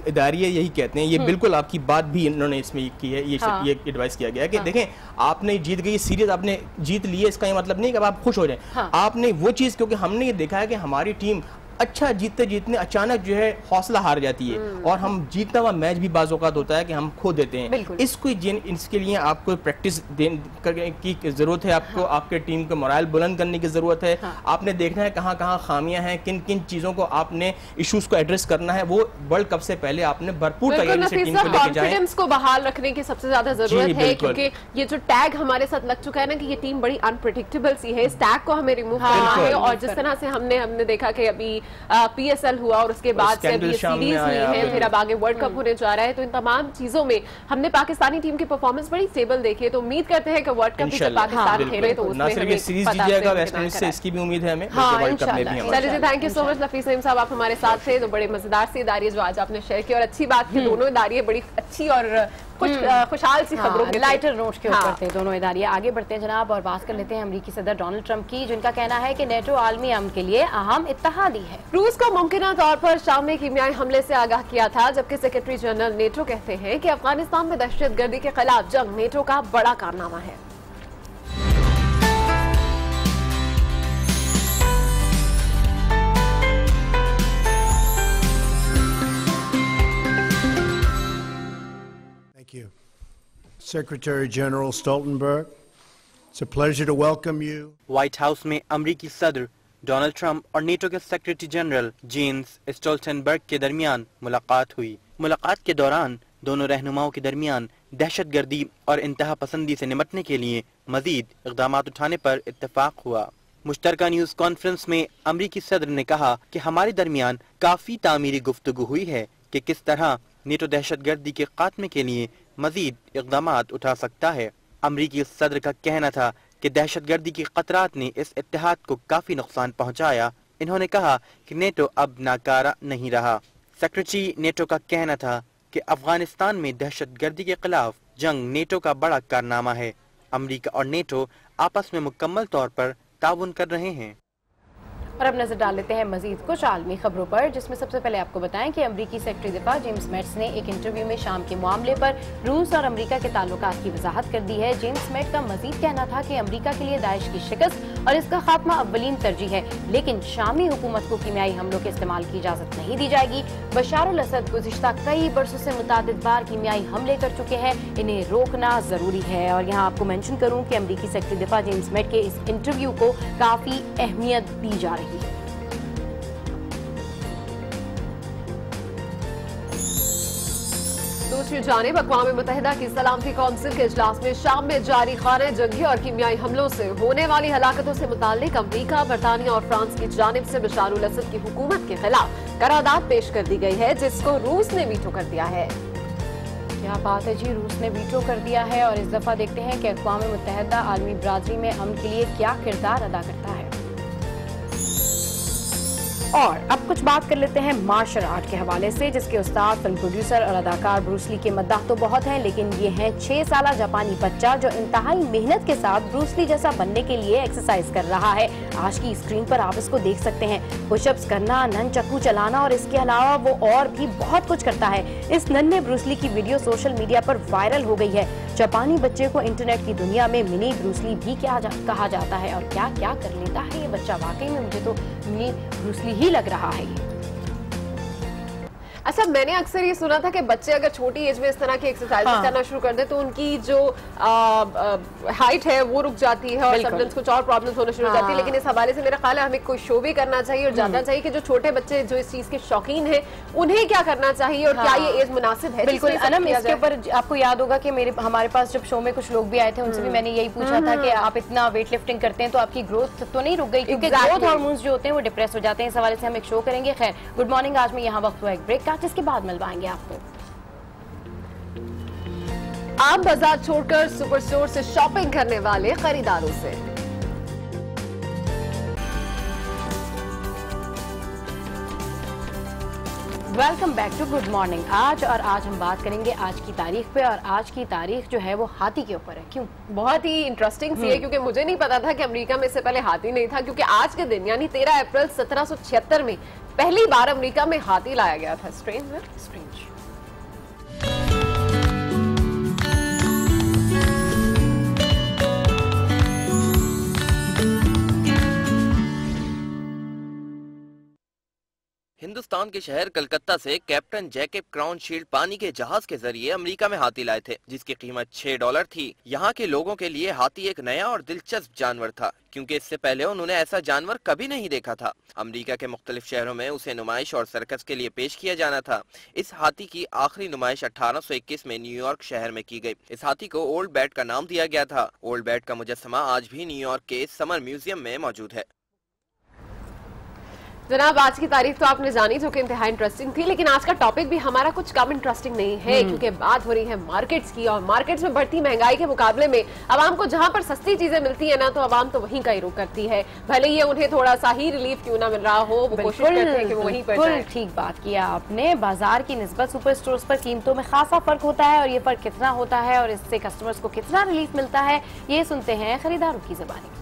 इदारे यही कहते हैं, ये बिल्कुल आपकी बात भी इन्होंने इसमें की है, ये एडवाइस किया गया है कि देखें, आपने जीत गई सीरीज, आपने जीत ली है, इसका ये मतलब नहीं कि अब आप खुश हो जाएं। आपने वो चीज़, क्योंकि हमने ये देखा है कि हमारी टीम अच्छा जीतते जीतने अचानक जो है हौसला हार जाती है और हम जीतना हुआ मैच भी बाज़ औक़ात होता है कि हम खो देते हैं। इसके लिए आपको प्रैक्टिस की ज़रूरत है, आपको आपके टीम को मोरल बुलंद करने की ज़रूरत है। आपने देखना है कहाँ कहाँ खामियां हैं, किन किन चीज़ों को आपने इशूज़ को एड्रेस करना है, वो वर्ल्ड कप से पहले आपने भरपूर तैयारी से टीम को लेके जाएं। कॉन्फिडेंस को बहाल रखने की सबसे ज्यादा जरूरत है, क्योंकि ये जो टैग हमारे साथ लग चुका है ना कि ये टीम बड़ी अनप्रेडिक्टेबल सी है, इस टैग को हमें रिमूव करना है। और जिस तरह से हमने देखा कि अभी PSL हुआ और उसके बाद से अभी सीरीज हुई है, फिर अब आगे वर्ल्ड कप होने जा रहा है, तो इन तमाम चीजों में हमने पाकिस्तानी टीम की परफॉर्मेंस बड़ी स्टेबल देखी है। तो उम्मीद करते हैं कि वर्ल्ड कप भी जब पाकिस्तान खेले तो उसमें हमें सीरीज जीतेगा वेस्ट इंडीज से, इसकी भी उम्मीद है हमें वर्ल्ड कप में भी। चलिए, थैंक यू सो मच नफीस नईम साहब, आप हमारे साथ थे। तो बड़े मजेदार सी इदारे जो आज आपने शेयर किया और अच्छी बात की, दोनों इदारे बड़ी अच्छी और कुछ खुशहाल सी खबरों के लाइटर नोट के ऊपर थे दोनों इदारे। आगे बढ़ते हैं जनाब और बात कर लेते हैं अमेरिकी सदर डोनाल्ड ट्रंप की, जिनका कहना है कि नेटो आलमी अमन के लिए अहम इत्तेहादी है। रूस को मुमकिन तौर पर शाम में कीमियाई हमले से आगाह किया था, जबकि सेक्रेटरी जनरल नेटो कहते हैं कि अफगानिस्तान में दहशतगर्दी के खिलाफ जंग नेटो का बड़ा कारनामा है। Thank you. Secretary General Stoltenberg, it's a pleasure to welcome you. White house में अमेरिकी सदर डोनाल्ड ट्रंप और नेटो के सेक्रेटरी जनरल जेम्स स्टोल्टनबर्ग के दरमियान मुलाकात हुई। मुलाकात के दौरान दोनों रहनुमाओं के दरमियान दहशतगर्दी और इंतहा पसंदी से निपटने के लिए मजीद इक़दाम उठाने पर इत्तेफाक हुआ। मुश्तरका न्यूज कॉन्फ्रेंस में अमेरिकी सदर ने कहा कि हमारे दरमियान काफी तामीरी गुफ्तगू हुई है कि किस तरह नेटो दहशतगर्दी के खात्मे के लिए मजीद इक़दाम उठा सकता है। अमरीकी सदर का कहना था कि दहशतगर्दी की खतरात ने इस इत्तेहाद को काफी नुकसान पहुंचाया। इन्होंने कहा कि नेटो अब नाकारा नहीं रहा। सेक्रेटरी नेटो का कहना था कि अफगानिस्तान में दहशतगर्दी के खिलाफ जंग नेटो का बड़ा कारनामा है। अमरीका और नेटो आपस में मुकम्मल तौर पर ताउन कर रहे हैं। और अब नजर डाल लेते हैं मजीद कुछ आलमी खबरों पर, जिसमें सबसे पहले आपको बताएं कि अमरीकी सेक्रेटरी दिफा जेम्स मैट्स ने एक इंटरव्यू में शाम के मामले पर रूस और अमरीका के ताल्लुकात की वजाहत कर दी है। जेम्स मैट का मजीद कहना था कि अमरीका के लिए दाइश की शिकस्त और इसका खात्मा अव्वलीन तरजीह है, लेकिन शामी हुकूमत को कीमियाई हमलों के इस्तेमाल की इजाजत नहीं दी जाएगी। बशार अल असद गुज़िश्ता कई बरसों से मुतादिद बार कीमियाई हमले कर चुके हैं, इन्हें रोकना जरूरी है। और यहाँ आपको मेंशन करूँ कि अमरीकी सेक्रेटरी दिफा जेम्स मैट के इस इंटरव्यू को काफी अहमियत दी जा रही है। दूसरी जानिब अक़वाम मुत्तहिदा की सलामती कौंसिल के इजलास में शाम में जारी खाने जंगी और कीमियाई हमलों से होने वाली हलाकतों से मुताल्लिक अमरीका, बरतानिया और फ्रांस की जानिब से बशार अल असद की हुकूमत के खिलाफ करारदाद पेश कर दी गई है, जिसको रूस ने वीटो कर दिया है। क्या बात है जी, रूस ने वीटो कर दिया है। और इस दफा देखते हैं कि अक़वाम मुत्तहिदा आलमी बरादरी में अमन के लिए क्या किरदार अदा करता है। और अब कुछ बात कर लेते हैं मार्शल आर्ट के हवाले से, जिसके उस्ताद, फिल्म प्रोड्यूसर और अदाकार ब्रूस ली के मद्दाह तो बहुत हैं, लेकिन ये है 6 साला जापानी बच्चा जो इंतहाई मेहनत के साथ ब्रूस ली जैसा बनने के लिए एक्सरसाइज कर रहा है। आज की स्क्रीन पर आप इसको देख सकते हैं। पुशअप्स करना, ननचक्कू चलाना और इसके अलावा वो और भी बहुत कुछ करता है। इस नन्हे ब्रूस ली की वीडियो सोशल मीडिया पर वायरल हो गई है। जापानी बच्चे को इंटरनेट की दुनिया में मिनी ब्रूस ली भी कहा जाता है। और क्या क्या कर लेता है ये बच्चा, वाकई में मुझे तो मिनी ब्रूस ली ही लग रहा है ये। अच्छा, मैंने अक्सर ये सुना था कि बच्चे अगर छोटी एज में इस तरह की एक्सरसाइज करना शुरू कर दे तो उनकी जो हाइट है वो रुक जाती है और समटाइम्स कुछ और प्रॉब्लम्स होना शुरू हो जाती है। लेकिन इस हवाले से मेरा ख्याल है हमें कोई शो भी करना चाहिए और जानना चाहिए कि जो छोटे बच्चे जो इस चीज के शौकीन हैं उन्हें क्या करना चाहिए और क्या ये एज मुनासिब है। बिल्कुल अनम, इसके ऊपर आपको याद होगा कि हमारे पास जब शो में कुछ लोग भी आए थे, उनसे भी मैंने यही पूछा था कि आप इतना वेट लिफ्टिंग करते हैं तो आपकी ग्रोथ तो नहीं रुक गई, क्योंकि ग्रोथ हार्मोन्स जो होते हैं वो डिप्रेस हो जाते हैं। इस हवाले से हम एक शो करेंगे। खैर, गुड मॉर्निंग, आज में यहाँ वक्त हुआ एक ब्रेक का, जिसके बाद मिलवाएंगे आपको। आम बाजार छोड़कर सुपर स्टोर से शॉपिंग करने वाले खरीदारों से। Welcome back to good morning. आज हम बात करेंगे आज की तारीख पे, और आज की तारीख जो है वो हाथी के ऊपर है। क्यों? बहुत ही इंटरेस्टिंग सी है, क्योंकि मुझे नहीं पता था कि अमेरिका में इससे पहले हाथी नहीं था, क्योंकि आज के दिन यानी 13 अप्रैल 1776 में पहली बार अमेरिका में हाथी लाया गया था। स्ट्रेंज है, स्ट्रेंज। हिंदुस्तान के शहर कलकत्ता से कैप्टन जैकब क्राउन शील्ड पानी के जहाज के जरिए अमेरिका में हाथी लाए थे, जिसकी कीमत $6 थी। यहाँ के लोगों के लिए हाथी एक नया और दिलचस्प जानवर था, क्योंकि इससे पहले उन्होंने ऐसा जानवर कभी नहीं देखा था। अमेरिका के मुख्तलिफ शहरों में उसे नुमाइश और सर्कस के लिए पेश किया जाना था। इस हाथी की आखिरी नुमाइश 1821 में न्यूयॉर्क शहर में की गई। इस हाथी को ओल्ड बैट का नाम दिया गया था। ओल्ड बैट का मुजस्समा आज भी न्यूयॉर्क के समर म्यूजियम में मौजूद है। जनाब, आज की तारीख तो आपने जानी, जो कि इंतहाई इंटरेस्टिंग थी, लेकिन आज का टॉपिक भी हमारा कुछ कम इंटरेस्टिंग नहीं है, क्योंकि बात हो रही है मार्केट्स की। और मार्केट्स में बढ़ती महंगाई के मुकाबले में आवाम को जहां पर सस्ती चीजें मिलती है ना, तो आवाम तो वहीं का ही रुख करती है, भले ये उन्हें थोड़ा सा ही रिलीफ क्यों ना मिल रहा हो, वो कोशिश करते हैं कि वो वहीं पर जाएं। ठीक बात किया आपने। बाजार की निस्बत सुपर स्टोर्स पर कीमतों में खासा फर्क होता है, और ये फर्क कितना होता है और इससे कस्टमर्स को कितना रिलीफ मिलता है, ये सुनते हैं खरीदारों की ज़बानी।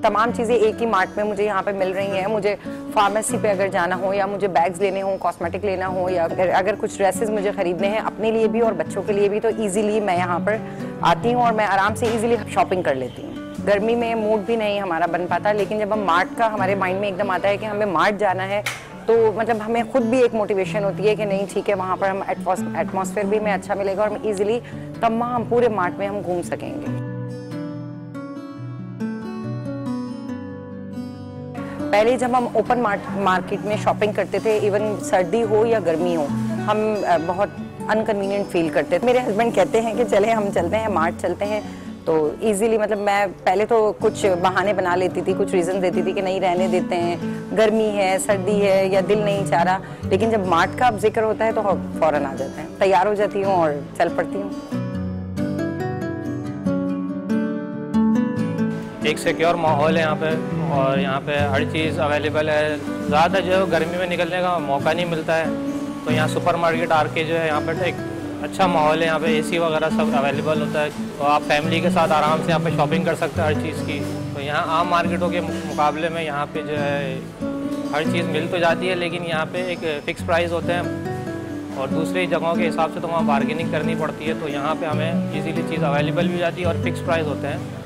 तमाम चीज़ें एक ही मार्ट में मुझे यहाँ पे मिल रही हैं। मुझे फार्मेसी पे अगर जाना हो, या मुझे बैग्स लेने हो, कॉस्मेटिक लेना हो, या अगर कुछ ड्रेसेस मुझे ख़रीदने हैं अपने लिए भी और बच्चों के लिए भी, तो इजीली मैं यहाँ पर आती हूँ और मैं आराम से इजीली शॉपिंग कर लेती हूँ। गर्मी में मूड भी नहीं हमारा बन पाता, लेकिन जब हम मार्ट का हमारे माइंड में एकदम आता है कि हमें मार्ट जाना है, तो मतलब हमें खुद भी एक मोटिवेशन होती है कि नहीं ठीक है, वहाँ पर हम एटमॉस्फेयर भी हमें अच्छा मिलेगा और हम ईजिली तमाम पूरे मार्ट में हम घूम सकेंगे। पहले जब हम ओपन मार्केट में शॉपिंग करते थे, इवन सर्दी हो या गर्मी हो, हम बहुत अनकन्वीनियंट फील करते थे। मेरे हस्बैंड कहते हैं कि चले हम चलते हैं, मार्ट चलते हैं, तो इजीली मतलब मैं पहले तो कुछ बहाने बना लेती थी, कुछ रीज़न देती थी कि नहीं रहने देते हैं, गर्मी है, सर्दी है, या दिल नहीं चाह रहा। लेकिन जब मार्ट का अब जिक्र होता है तो फौरन आ जाते हैं, तैयार हो जाती हूँ और चल पड़ती हूँ। एक सिक्योर माहौल है यहाँ पे, और यहाँ पे हर चीज़ अवेलेबल है। ज़्यादा जो है गर्मी में निकलने का मौका नहीं मिलता है, तो यहाँ सुपर मार्केट आके जो है यहाँ पे एक अच्छा माहौल है। यहाँ पे एसी वगैरह सब अवेलेबल होता है, तो आप फैमिली के साथ आराम से यहाँ पे शॉपिंग कर सकते हैं हर चीज़ की। तो यहाँ आम मार्केटों के मुकाबले में यहाँ पे जो है हर चीज़ मिल तो जाती है, लेकिन यहाँ पे एक फ़िक्स प्राइस होते हैं और दूसरी जगहों के हिसाब से तो वहाँ बार्गेनिंग करनी पड़ती है। तो यहाँ पर हमें ईजीली चीज़ अवेलेबल भी जाती है और फिक्स प्राइस होते हैं।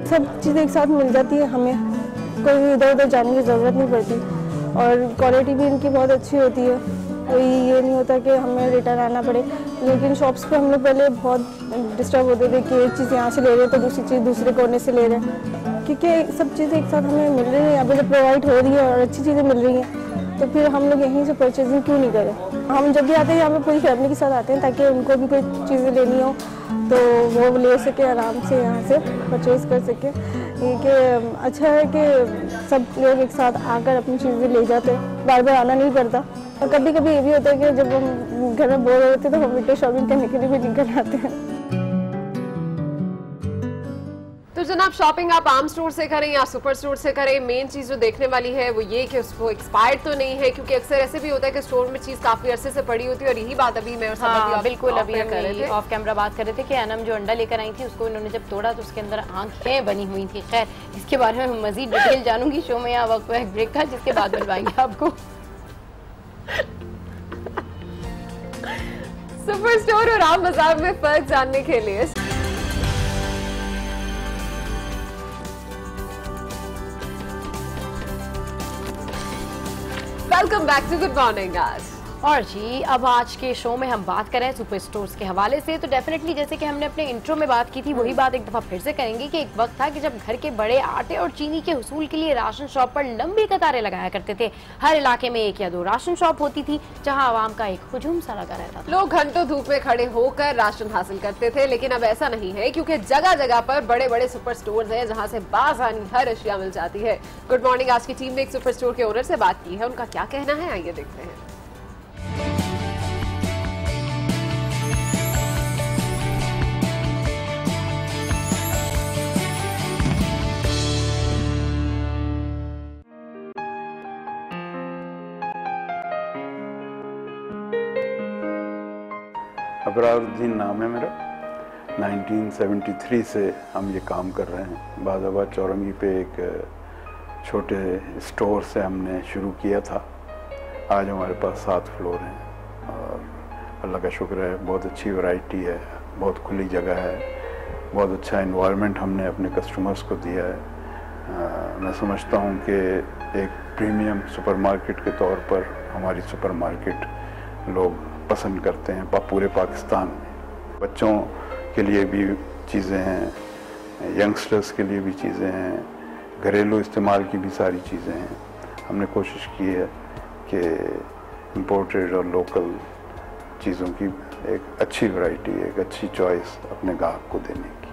सब चीज़ें एक साथ मिल जाती है, हमें कोई इधर उधर जाने की ज़रूरत नहीं पड़ती, और क्वालिटी भी इनकी बहुत अच्छी होती है। कोई ये नहीं होता कि हमें रिटर्न आना पड़े। लेकिन शॉप्स पे हम लोग पहले बहुत डिस्टर्ब होते थे कि एक चीज़ यहाँ से ले रहे हैं तो दूसरी चीज़ दूसरे कोने से ले रहे हैं। क्योंकि सब चीज़ें एक साथ हमें मिल रही हैं, अभी जब प्रोवाइड हो रही है और अच्छी चीज़ें मिल रही हैं तो फिर हम लोग यहीं से परचेजिंग क्यों नहीं करें। हम जब भी आते हैं यहाँ पे पूरी फैमिली के साथ आते हैं ताकि उनको भी कोई चीज़ें लेनी हो तो वो ले सके, आराम से यहाँ से परचेज कर सके। कि अच्छा है कि सब लोग एक साथ आकर अपनी चीज़ें ले जाते हैं, बार बार आना नहीं पड़ता। और कभी कभी ये भी होता है कि जब हम घर में बोर होते हैं तो हम विंडो शॉपिंग करने के लिए भी निकल आते हैं। तो जनाब, शॉपिंग आप आम स्टोर से करें या सुपर स्टोर से करें, मेन चीज जो देखने वाली है वो ये कि उसको एक्सपायर्ड तो नहीं है, क्योंकि अक्सर ऐसे भी होता है कि स्टोर में चीज काफी अरसे से पड़ी होती है। और यही बात अभी मैं और हाँ, बिल्कुल अभी हम ऑफ कैमरा बात कर रहे थे कि अनम जो अंडा लेकर आई थी उसको इन्होंने जब तोड़ा तो उसके अंदर आंखें बनी हुई थी। खैर, इसके बारे में मैं मजीद डिटेल जानूंगी शो में। यहाँ वक्त है ब्रेक का, जिसके बाद मिलवाएंगे आपको। सुपर स्टोर और आम बाजार में फर्क जानने के लिए welcome back to good morning आज। और जी, अब आज के शो में हम बात करें सुपर स्टोर्स के हवाले से। तो डेफिनेटली जैसे कि हमने अपने इंट्रो में बात की थी, वही बात एक दफा फिर से करेंगे कि एक वक्त था कि जब घर के बड़े आटे और चीनी के हुसूल के लिए राशन शॉप पर लंबी कतारें लगाया करते थे। हर इलाके में एक या दो राशन शॉप होती थी जहां आवाम का एक हुजूम सा लगा रहता था। लोग घंटों धूप में खड़े होकर राशन हासिल करते थे, लेकिन अब ऐसा नहीं है, क्योंकि जगह जगह पर बड़े बड़े सुपर स्टोर्स हैं जहां से बासानी हर अशिया मिल जाती है। गुड मॉर्निंग आज की टीम ने एक सुपर स्टोर के ओनर से बात की है, उनका क्या कहना है आइए देखते हैं। अबरारुद्दीन नाम है मेरा। 1973 से हम ये काम कर रहे हैं। बाज़ाबाद चौरंगी पे एक छोटे स्टोर से हमने शुरू किया था। आज हमारे पास 7 फ्लोर हैं और अल्लाह का शुक्र है, बहुत अच्छी वैरायटी है, बहुत खुली जगह है, बहुत अच्छा एनवायरनमेंट हमने अपने कस्टमर्स को दिया है। मैं समझता हूँ कि एक प्रीमियम सुपरमार्केट के तौर पर हमारी सुपरमार्केट लोग पसंद करते हैं पूरे पाकिस्तान में। बच्चों के लिए भी चीज़ें हैं, यंगस्टर्स के लिए भी चीज़ें हैं, घरेलू इस्तेमाल की भी सारी चीज़ें हैं। हमने कोशिश की है कि इंपोर्टेड और लोकल चीज़ों की एक अच्छी वैरायटी, एक अच्छी चॉइस अपने ग्राहक को देने की।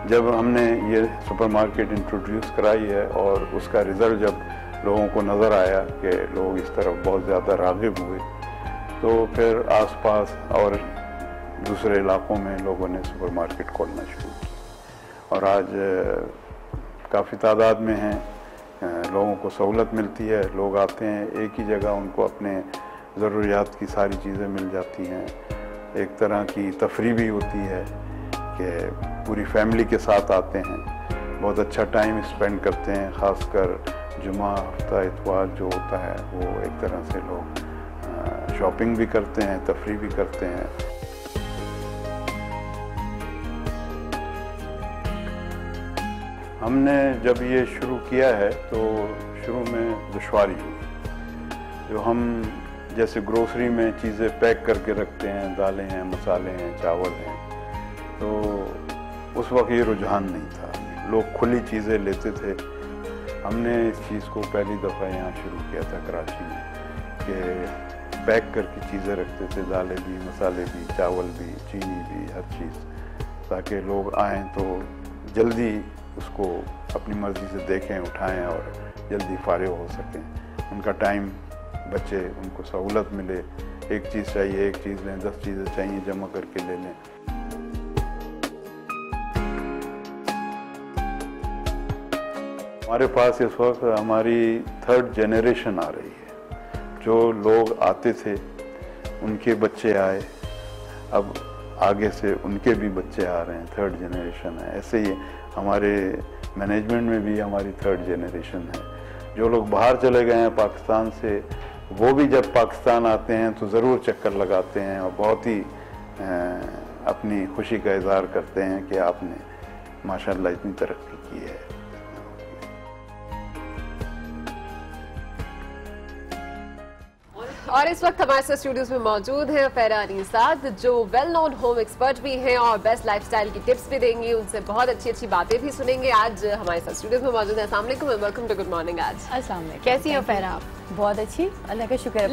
जब हमने ये सुपरमार्केट इंट्रोड्यूस कराई है और उसका रिज़ल्ट जब लोगों को नज़र आया कि लोग इस तरफ बहुत ज़्यादा राग़िब हुए, तो फिर आसपास और दूसरे इलाकों में लोगों ने सुपरमार्केट खोलना शुरू किया और आज काफ़ी तादाद में हैं। लोगों को सहूलत मिलती है, लोग आते हैं, एक ही जगह उनको अपने ज़रूरियात की सारी चीज़ें मिल जाती हैं। एक तरह की तफरी भी होती है कि पूरी फैमिली के साथ आते हैं, बहुत अच्छा टाइम स्पेंड करते हैं। ख़ासकर जुमा, हफ्ता, इतवार जो होता है वो एक तरह से लोग शॉपिंग भी करते हैं, तफरी भी करते हैं। हमने जब ये शुरू किया है तो शुरू में दुश्वारी हुई। जो हम जैसे ग्रोसरी में चीज़ें पैक करके रखते हैं, दालें हैं, मसाले हैं, चावल हैं, तो उस वक्त ये रुझान नहीं था, लोग खुली चीज़ें लेते थे। हमने इस चीज़ को पहली दफ़ा यहाँ शुरू किया था कराची में कि पैक करके चीज़ें रखते थे, दालें भी, मसाले भी, चावल भी, चीनी भी, हर चीज़, ताकि लोग आएँ तो जल्दी उसको अपनी मर्ज़ी से देखें, उठाएं और जल्दी फारिग हो सकें। उनका टाइम बचे, उनको सहूलत मिले। एक चीज़ चाहिए, एक चीज़ लें, 10 चीज़ें चाहिए, जमा करके ले लें। हमारे पास इस वक्त हमारी 3rd जनरेशन आ रही है। जो लोग आते थे उनके बच्चे आए, अब आगे से उनके भी बच्चे आ रहे हैं, 3rd जनरेशन है। ऐसे ही हमारे मैनेजमेंट में भी हमारी 3rd जनरेशन है। जो लोग बाहर चले गए हैं पाकिस्तान से, वो भी जब पाकिस्तान आते हैं तो ज़रूर चक्कर लगाते हैं और बहुत ही अपनी खुशी का इज़हार करते हैं कि आपने माशाल्लाह इतनी तरक्की की है। और इस वक्त हमारे साथ स्टूडियोज में मौजूद हैं फहरा अनीसाद, जो वेल नोन होम एक्सपर्ट भी हैं और बेस्ट लाइफस्टाइल की टिप्स भी देंगी, उनसे बहुत अच्छी अच्छी बातें भी सुनेंगे। आज हमारे साथ स्टूडियोज में मौजूद हैं। अस्सलाम वालेकुम, वेलकम टू गुड मॉर्निंग। आज अस्सलाम वालेकुम, कैसी हो फहरा आप? बहुत अच्छी, अल्लाह का शुक्र है।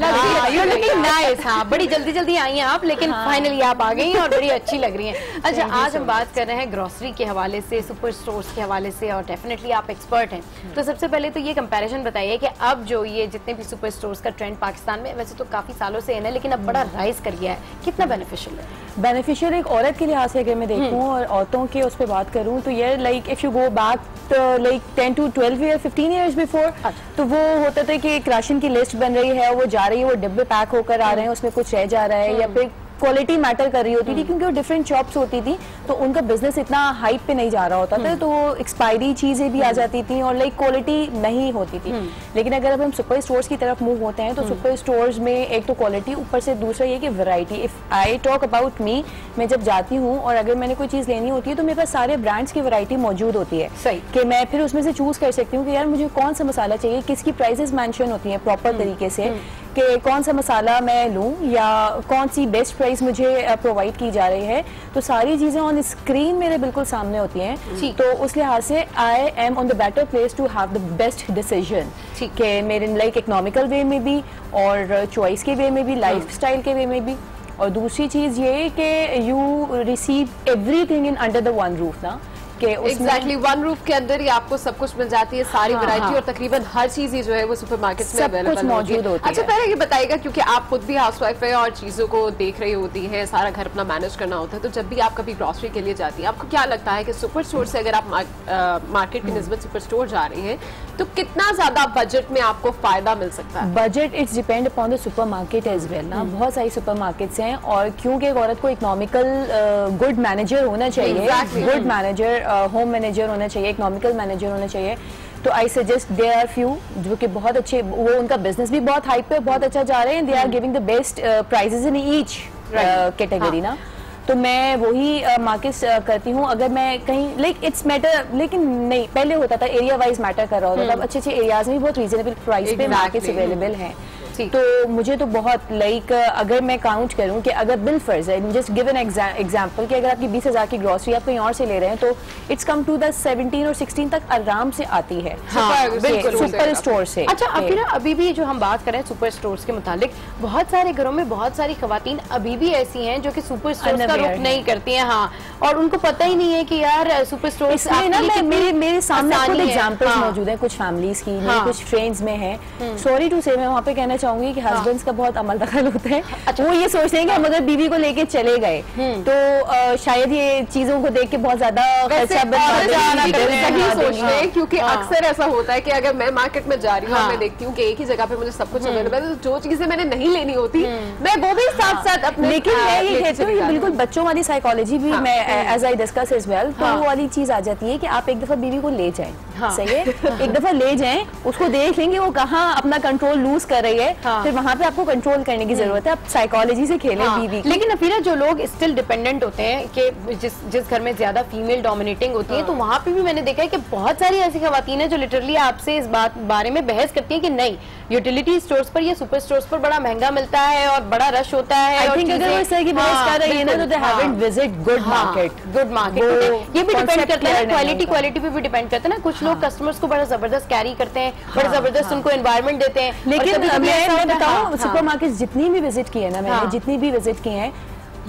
नाइस। हाँ, बड़ी जल्दी जल्दी आई हैं आप, लेकिन फाइनली आप आ गई हैं और बड़ी अच्छी लग रही हैं। अच्छा, आज हम बात कर रहे हैं ग्रोसरी के हवाले से, सुपर स्टोर्स के हवाले से, और डेफिनेटली आप एक्सपर्ट हैं। तो सबसे पहले तो ये कंपैरिजन बताइए कि अब जो ये जितने भी सुपर स्टोर्स का ट्रेंड पाकिस्तान में वैसे तो काफी सालों से है, लेकिन अब बड़ा राइज कर गया है, कितना बेनिफिशियल है? बेनिफिशियल एक औरत के लिहाज से अगर मैं देखूं और औरतों के उस पर बात करूं तो ये like if you go back like 10 to 12 year 15 years before, तो वो होता था कि एक राशन की लिस्ट बन रही है, वो जा रही है, वो डिब्बे पैक होकर आ रहे हैं, उसमें कुछ रह जा रहा है, या फिर क्वालिटी मैटर कर रही होती थी क्योंकि वो डिफरेंट शॉप्स होती थी, तो उनका बिजनेस इतना हाइप पे नहीं जा रहा होता था, तो एक्सपायरी चीजें भी आ जाती थी और लाइक क्वालिटी नहीं होती थी। लेकिन अगर अब हम सुपर स्टोर्स की तरफ मूव होते हैं तो सुपर स्टोर्स में एक तो क्वालिटी, ऊपर से दूसरा ये कि variety. If I talk about me, मैं जब जाती हूँ और अगर मैंने कोई चीज लेनी होती है तो मेरे पास सारे ब्रांड्स की वैरायटी मौजूद होती है, सही कि मैं फिर उसमें से चूज कर सकती हूँ कि यार मुझे कौन सा मसाला चाहिए, किसकी प्राइसेस मेंशन होती है प्रॉपर तरीके से कि कौन सा मसाला मैं लूं या कौन सी बेस्ट प्राइस मुझे प्रोवाइड की जा रही है। तो सारी चीजें ऑन स्क्रीन मेरे बिल्कुल सामने होती हैं, तो उस लिहाज से I am on the better place to have the best decision, कि मेरे लाइक इकोनॉमिकल वे में भी और चॉइस के वे में भी, लाइफ स्टाइल के वे में भी। और दूसरी चीज ये कि you receive everything in under the one roof ना, एग्जैक्टली वन रूफ के अंदर ही आपको सब कुछ मिल जाती है, सारी वैरायटी और तकरीबन हर चीज ही जो है वो सुपरमार्केट्स में अवेलेबल मौजूद होती है। अच्छा, पहले ये बताइएगा, क्योंकि आप खुद भी हाउसवाइफ है और चीजों को देख रही होती है, सारा घर अपना मैनेज करना होता है, तो जब भी आप कभी ग्रोसरी के लिए जाती है, आपको क्या लगता है कि सुपर स्टोर से अगर आप मार्केट की निस्बत सुपर स्टोर जा रही है तो कितना ज्यादा बजट में आपको फायदा मिल सकता है? Budget it's depend upon the super market as well ना। बहुत सारी सुपर मार्केट्स हैं और क्योंकि एक औरत को इकोनॉमिकल गुड मैनेजर होना चाहिए, गुड मैनेजर, होम मैनेजर होना चाहिए, इकोनॉमिकल मैनेजर होना चाहिए, तो I suggest there are few जो कि बहुत अच्छे, वो उनका बिजनेस भी बहुत हाइप पे बहुत अच्छा जा रहे हैं, they are giving the best prices in each category ना। तो मैं वही मार्केट्स करती हूँ। अगर मैं कहीं लाइक इट्स मैटर, लेकिन नहीं, पहले होता था एरिया वाइज मैटर कर रहा होता था, अब अच्छे अच्छे एरियाज में भी बहुत रीजनेबल प्राइस पे मार्केट्स अवेलेबल हैं। तो मुझे तो बहुत लाइक अगर मैं काउंट करूं कि अगर बिल फर्ज है, जस्ट गिव एन एग्जांपल कि अगर आपकी 20,000 की ग्रोसरी आप कहीं और से ले रहे हैं तो इट्स कम टू द 17 और 16 तक आराम से आती है सुपर स्टोर से। अच्छा, फिर अभी भी जो हम बात करें सुपर स्टोर्स के मुतालिक, बहुत सारे घरों में बहुत सारी खवातीन अभी भी ऐसी हैं जो कि सुपर स्टोर का रुख नहीं करती हैं। हाँ, और उनको पता ही नहीं है कि यार सुपर स्टोर मेरे सामने खुद एग्जांपल्स मौजूद हैं कुछ फैमिलीज की, कुछ फ्रेंड्स में है। सॉरी टू से मैं वहाँ पे कहना चाहूंगी कि हस्बैंड्स का बहुत अमल दखल होता है। अच्छा, वो ये सोचते हैं कि हम अगर बीवी को लेके चले गए तो शायद ये चीजों को देख के बहुत ज्यादा खर्चा सोचते हैं, क्योंकि अक्सर ऐसा होता है कि अगर मैं मार्केट में जा रही हूँ, मैं देखती हूँ कि एक ही जगह पे मुझे सब कुछ अवेलेबल है, तो जो चीजें मैंने नहीं लेनी होती मैं वो भी साथ साथ अपने, लेकिन मैं ये कहती हूँ बिल्कुल बच्चों वाली साइकोलॉजी भी मैं as I discuss as well, तो वो वाली चीज आ जाती है कि आप एक दफा बीवी को ले जाएं, सही है, एक दफा ले जाएं, उसको देख लेंगे वो कहाँ अपना कंट्रोल लूज कर रही है, फिर वहाँ पे आपको कंट्रोल करने की जरूरत है, आप साइकोलॉजी से खेलें बीवी की। लेकिन अफीरा, जो लोग स्टिल डिपेंडेंट होते हैं कि जिस घर में ज्यादा फीमेल डोमिनेटिंग होती है, तो वहाँ पे भी मैंने देखा है कि बहुत सारी ऐसी खवातीन है जो लिटरली आपसे इस बारे में बहस करती है कि नहीं, यूटिलिटी स्टोर्स पर या सुपर स्टोर्स पर बड़ा महंगा मिलता है और बड़ा रश होता है। आई थिंक अगर वो इस तरह की बहस कर रही है ना तो they haven't visit good market. ये भी डिपेंड करता है, क्वालिटी पे भी डिपेंड करता है ना। कुछ लोग कस्टमर्स को बड़ा जबरदस्त कैरी करते हैं, बड़ा जबरदस्त उनको एनवायरनमेंट देते हैं। लेकिन मैं बताऊं, सुपर मार्केट जितनी भी विजिट की है ना मैंने, जितनी भी विजिट की है,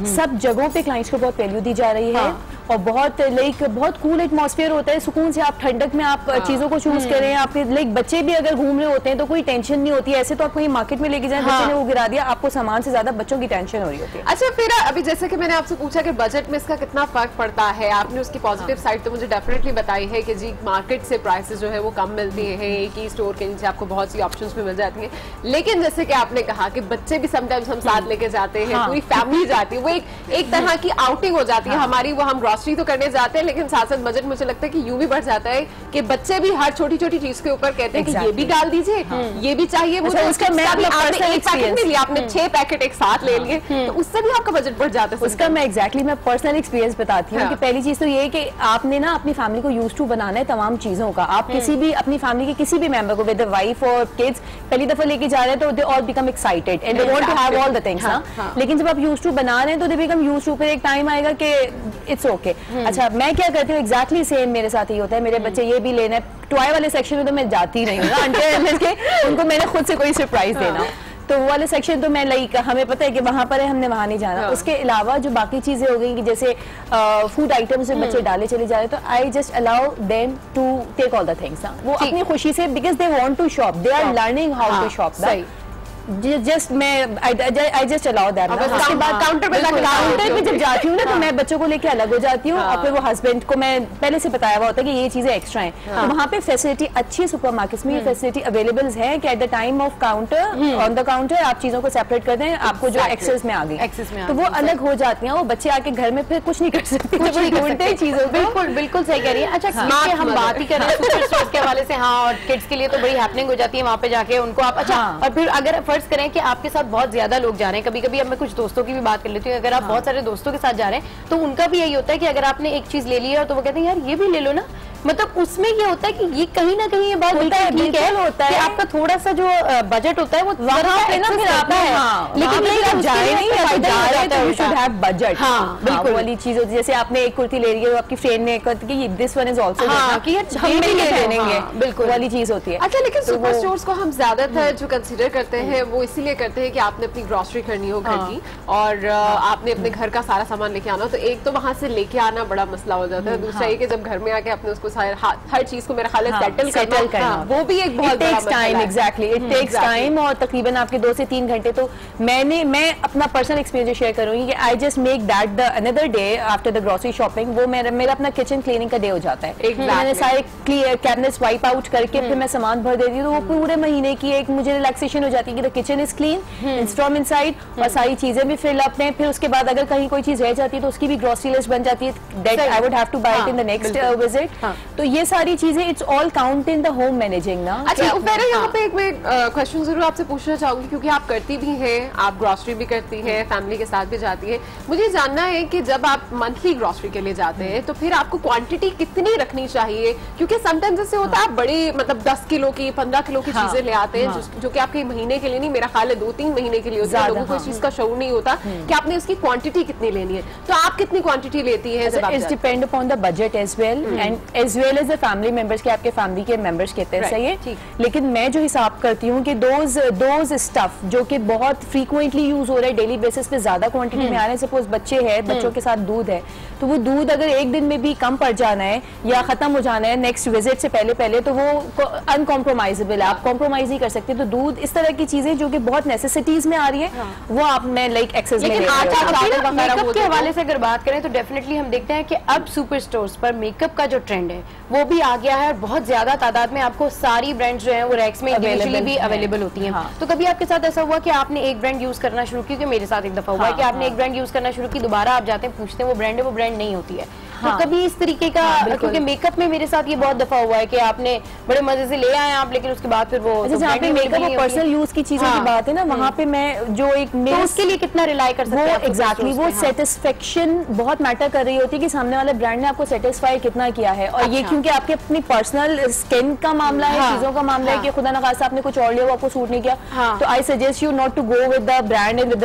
सब जगहों पे क्लाइंट्स को बहुत वैल्यू दी जा रही है और बहुत लाइक बहुत कूल एटमॉस्फेयर होता है, सुकून से आप ठंडक में आप चीजों को चूज करें। आपके लाइक बच्चे भी अगर घूम रहे होते हैं तो कोई टेंशन नहीं होती है। ऐसे तो आप कहीं मार्केट में लेके जाए, बच्चे ने वो गिरा दिया, आपको सामान से ज्यादा बच्चों की टेंशन हो रही होती है। अच्छा, फिर अभी जैसे कि मैंने आपसे पूछा कि बजट में इसका कितना फर्क पड़ता है, आपने उसकी पॉजिटिव साइड तो मुझे डेफिनेटली बताई है कि जी मार्केट से प्राइसेस जो है वो कम मिलती है, एक ही स्टोर के नीचे आपको बहुत सी ऑप्शंस भी मिल जाती है। लेकिन जैसे कि आपने कहा कि बच्चे भी समटाइम्स हम साथ लेके जाते हैं, पूरी फैमिली जाती है, वो एक तरह की आउटिंग हो जाती है हमारी, वो हम ग्रोसरी तो करने जाते हैं, लेकिन साथ साथ बजट मुझे लगता है कि यूं भी बढ़ जाता है कि बच्चे भी हर छोटी छोटी चीज के ऊपर कहते हैं कि ये भी डाल दीजिए, ये भी चाहिए, वो उसका मैं आपने एक पैकेट नहीं लिया, आपने 6 पैकेट एक साथ ले लिए, तो उससे भी आपका बजट बढ़ जाता है। उसका मैं मैं पर्सनल एक्सपीरियंस बताती हूँ कि पहली चीज तो ये है कि आपने ना अपनी फैमिली को यूज टू बनाना है तमाम चीजों का। आप किसी भी अपनी फैमिली के किसी भी मेंबर को विद वाइफ और किड्स पहली दफा लेके जा रहे हैं तो they all become excited and they want to have all the things ना, लेकिन जब आप यूज टू बना रहे हैं तो दे बिकम यूज टू, फिर एक टाइम आएगा कि इट्स ओके। अच्छा, मैं क्या करती हूँ एग्जैक्टली सेम मेरे साथ ही होता है। मेरे बच्चे ये भी लेना है, टॉय वाले सेक्शन में तो मैं जाती नहीं हूँ उनको मैंने खुद से कोई सरप्राइज देना, तो वो वाले सेक्शन तो मैं लाइक हमें पता है कि वहां पर है, हमने वहां नहीं जाना। उसके अलावा जो बाकी चीजें हो गई कि जैसे फूड आइटम्स में बच्चे डाले चले जा रहे, तो I just allow them to take all the things. वो अपनी खुशी से, because they want to shop, they are learning how to shop, just मैं आई जस्ट अलाउ दैट। उसके बाद काउंटर पे जब जाती हूँ ना तो मैं बच्चों को लेके अलग हो जाती हूँ और फिर वो हस्बैंड को मैं पहले से बताया हुआ होता है कि ये चीजें एक्स्ट्रा हैं, तो वहाँ पे फैसिलिटी अच्छी सुपरमार्केट्स में ये फैसिलिटी अवेलेबल है कि at the time of counter on the counter आप चीजों को सेपरेट कर दें, आपको जो एक्सेस में आ गई तो वो अलग हो जाती हैं। वो बच्चे आके घर में फिर कुछ नहीं कर सकते, ढूंढते हैं चीजों। बिल्कुल बिल्कुल सही कह रही है। अच्छा, हम बात ही कर रहे हैं सुपर स्टोर्स के हवाले से, हाँ, और किड्स के लिए तो बड़ी हैपनिंग हो जाती है वहाँ पे जाके उनको आप। अच्छा, और फिर अगर फर्ज करें कि आपके साथ बहुत ज्यादा लोग जा रहे हैं, कभी कभी अब मैं कुछ दोस्तों की भी बात कर लेती हूँ, अगर आप बहुत सारे दोस्तों के साथ जा रहे हैं तो उनका भी यही होता है कि अगर आपने एक चीज ले ली है तो वो कहते हैं यार ये भी ले लो ना, मतलब उसमें ये होता है कि ये कहीं ना कहीं ये बात ठीक है होता है कि आपका थोड़ा सा जो बजट होता है वो वहाँ पे ना फिर आता है, लेकिन ये आप जा रहे नहीं तो यू शुड हैव बजट। हाँ, बिल्कुल वाली चीज होती है। जैसे आपने एक कुर्ती ले रही है, आपकी फ्रेंड ने कि दिस वन इज आल्सो कि हम मिलके पहनेंगे, बिल्कुल वाली चीज होती है। अच्छा, लेकिन सुपर स्टोर्स को हम ज्यादातर जो कंसीडर करते हैं वो इसीलिए करते हैं कि आपने अपनी ग्रोसरी करनी हो घर की और आपने अपने घर का सारा सामान लेके आना, तो एक तो वहां से लेके आना बड़ा मसला हो जाता है, दूसरा ये कि जब घर में आके आपने उसको हर चीज को मेरा ख्याल है सेटल करना, वो भी एक बहुत बड़ा मसला है। एग्जैक्टली, इट टेक्स टाइम और तकरीबन आपके 2 से 3 घंटे। तो मैं अपना पर्सनल एक्सपीरियंस शेयर करूंगी कि I just make that the another day after the grocery shopping, वो मेरा अपना किचन क्लीनिंग का डे हो जाता है। मैंने सारे कैबिनेट्स वाइप आउट करके फिर मैं सामान भर देती हूँ, तो वो पूरे महीने की एक मुझे रिलैक्सेशन हो जाती है कि the kitchen is clean from inside और सारी चीजें भी फिल अप हैं। फिर उसके बाद अगर कहीं कोई चीज रह जाती है तो उसकी भी ग्रोसरी लिस्ट बन जाती है, that I would have to buy it in the next visit. तो ये सारी चीजें it's all count in the home managing ना। अच्छा, मेरा यहाँ पे एक मैं क्वेश्चन जरूर आपसे पूछना चाहूंगी, क्योंकि आप करती भी हैं, आप ग्रोसरी भी करती हैं, फैमिली के साथ भी जाती है। मुझे जानना है कि जब आप मंथली ग्रोसरी के लिए जाते हैं तो फिर आपको क्वांटिटी कितनी रखनी चाहिए, क्योंकि समटाइम्स ऐसे होता है आप बड़ी मतलब 10 किलो की 15 किलो की चीजें ले आते हैं जो कि आपके महीने के लिए नहीं, मेरा ख्याल है 2-3 महीने के लिए होता है। लोगों को इस चीज का शौक नहीं होता कि आपने उसकी क्वांटिटी कितनी लेनी है, तो आप कितनी क्वांटिटी लेती है? It's depend upon the budget as well and as well as the family members के, आपके फैमिली के मेंबर्स कहते हैं, सही है। लेकिन मैं जो हिसाब करती हूँ कि दोज स्टफ जो कि बहुत फ्रीक्वेंटली यूज हो रहा है, डेली बेसिस पे ज्यादा क्वांटिटी में आ रहे हैं, सपोज बच्चे हैं, बच्चों के साथ दूध है, तो वो दूध अगर एक दिन में भी कम पड़ जाना है या खत्म हो जाना है नेक्स्ट विजिट से पहले तो वो अनकॉम्प्रोमाइजेबल है, आप कॉम्प्रोमाइज नहीं कर सकते। तो दूध, इस तरह की चीजें जो कि बहुत नेसेसिटीज में आ रही है वो आप में लाइक एक्सेस में। मेकअप के हवाले से अगर बात करें तो डेफिनेटली हम देखते हैं कि अब सुपर स्टोर्स पर मेकअप का जो ट्रेंड है वो भी आ गया है और बहुत ज्यादा तादाद में आपको सारी ब्रांड्स जो है वो रैक्स में इंडिविजुअली भी अवेलेबल होती हैं। तो कभी आपके साथ ऐसा हुआ कि आपने एक ब्रांड यूज करना शुरू की, क्योंकि मेरे साथ एक दफा हुआ है कि आपने एक ब्रांड यूज करना शुरू की, दोबारा आप जाते हैं पूछते हैं वो ब्रांड है, वो ब्रांड नहीं होती है। तो कभी इस तरीके का, क्योंकि मेकअप में मेरे साथ ये बहुत दफा हुआ है कि आपने बड़े मजे से ले आए आप, लेकिन उसके बाद फिर वो जहाँ पे मेकअप और पर्सनल यूज की चीजों की बात है ना, वहाँ पे मैं जो एक तो उसके लिए कितना रिलाई कर सकते हैं? एग्जैक्टली, वो सेटिस्फेक्शन बहुत मैटर कर रही होती है कि सामने वाले ब्रांड ने आपको सेटिस्फाई कितना किया है। और ये क्योंकि आपके अपनी पर्सनल स्किन का मामला है, चीजों का मामला है कि खुदा न खासा आपने कुछ और लिया वो आपको सूट नहीं किया, तो I suggest you not to go with the brand and with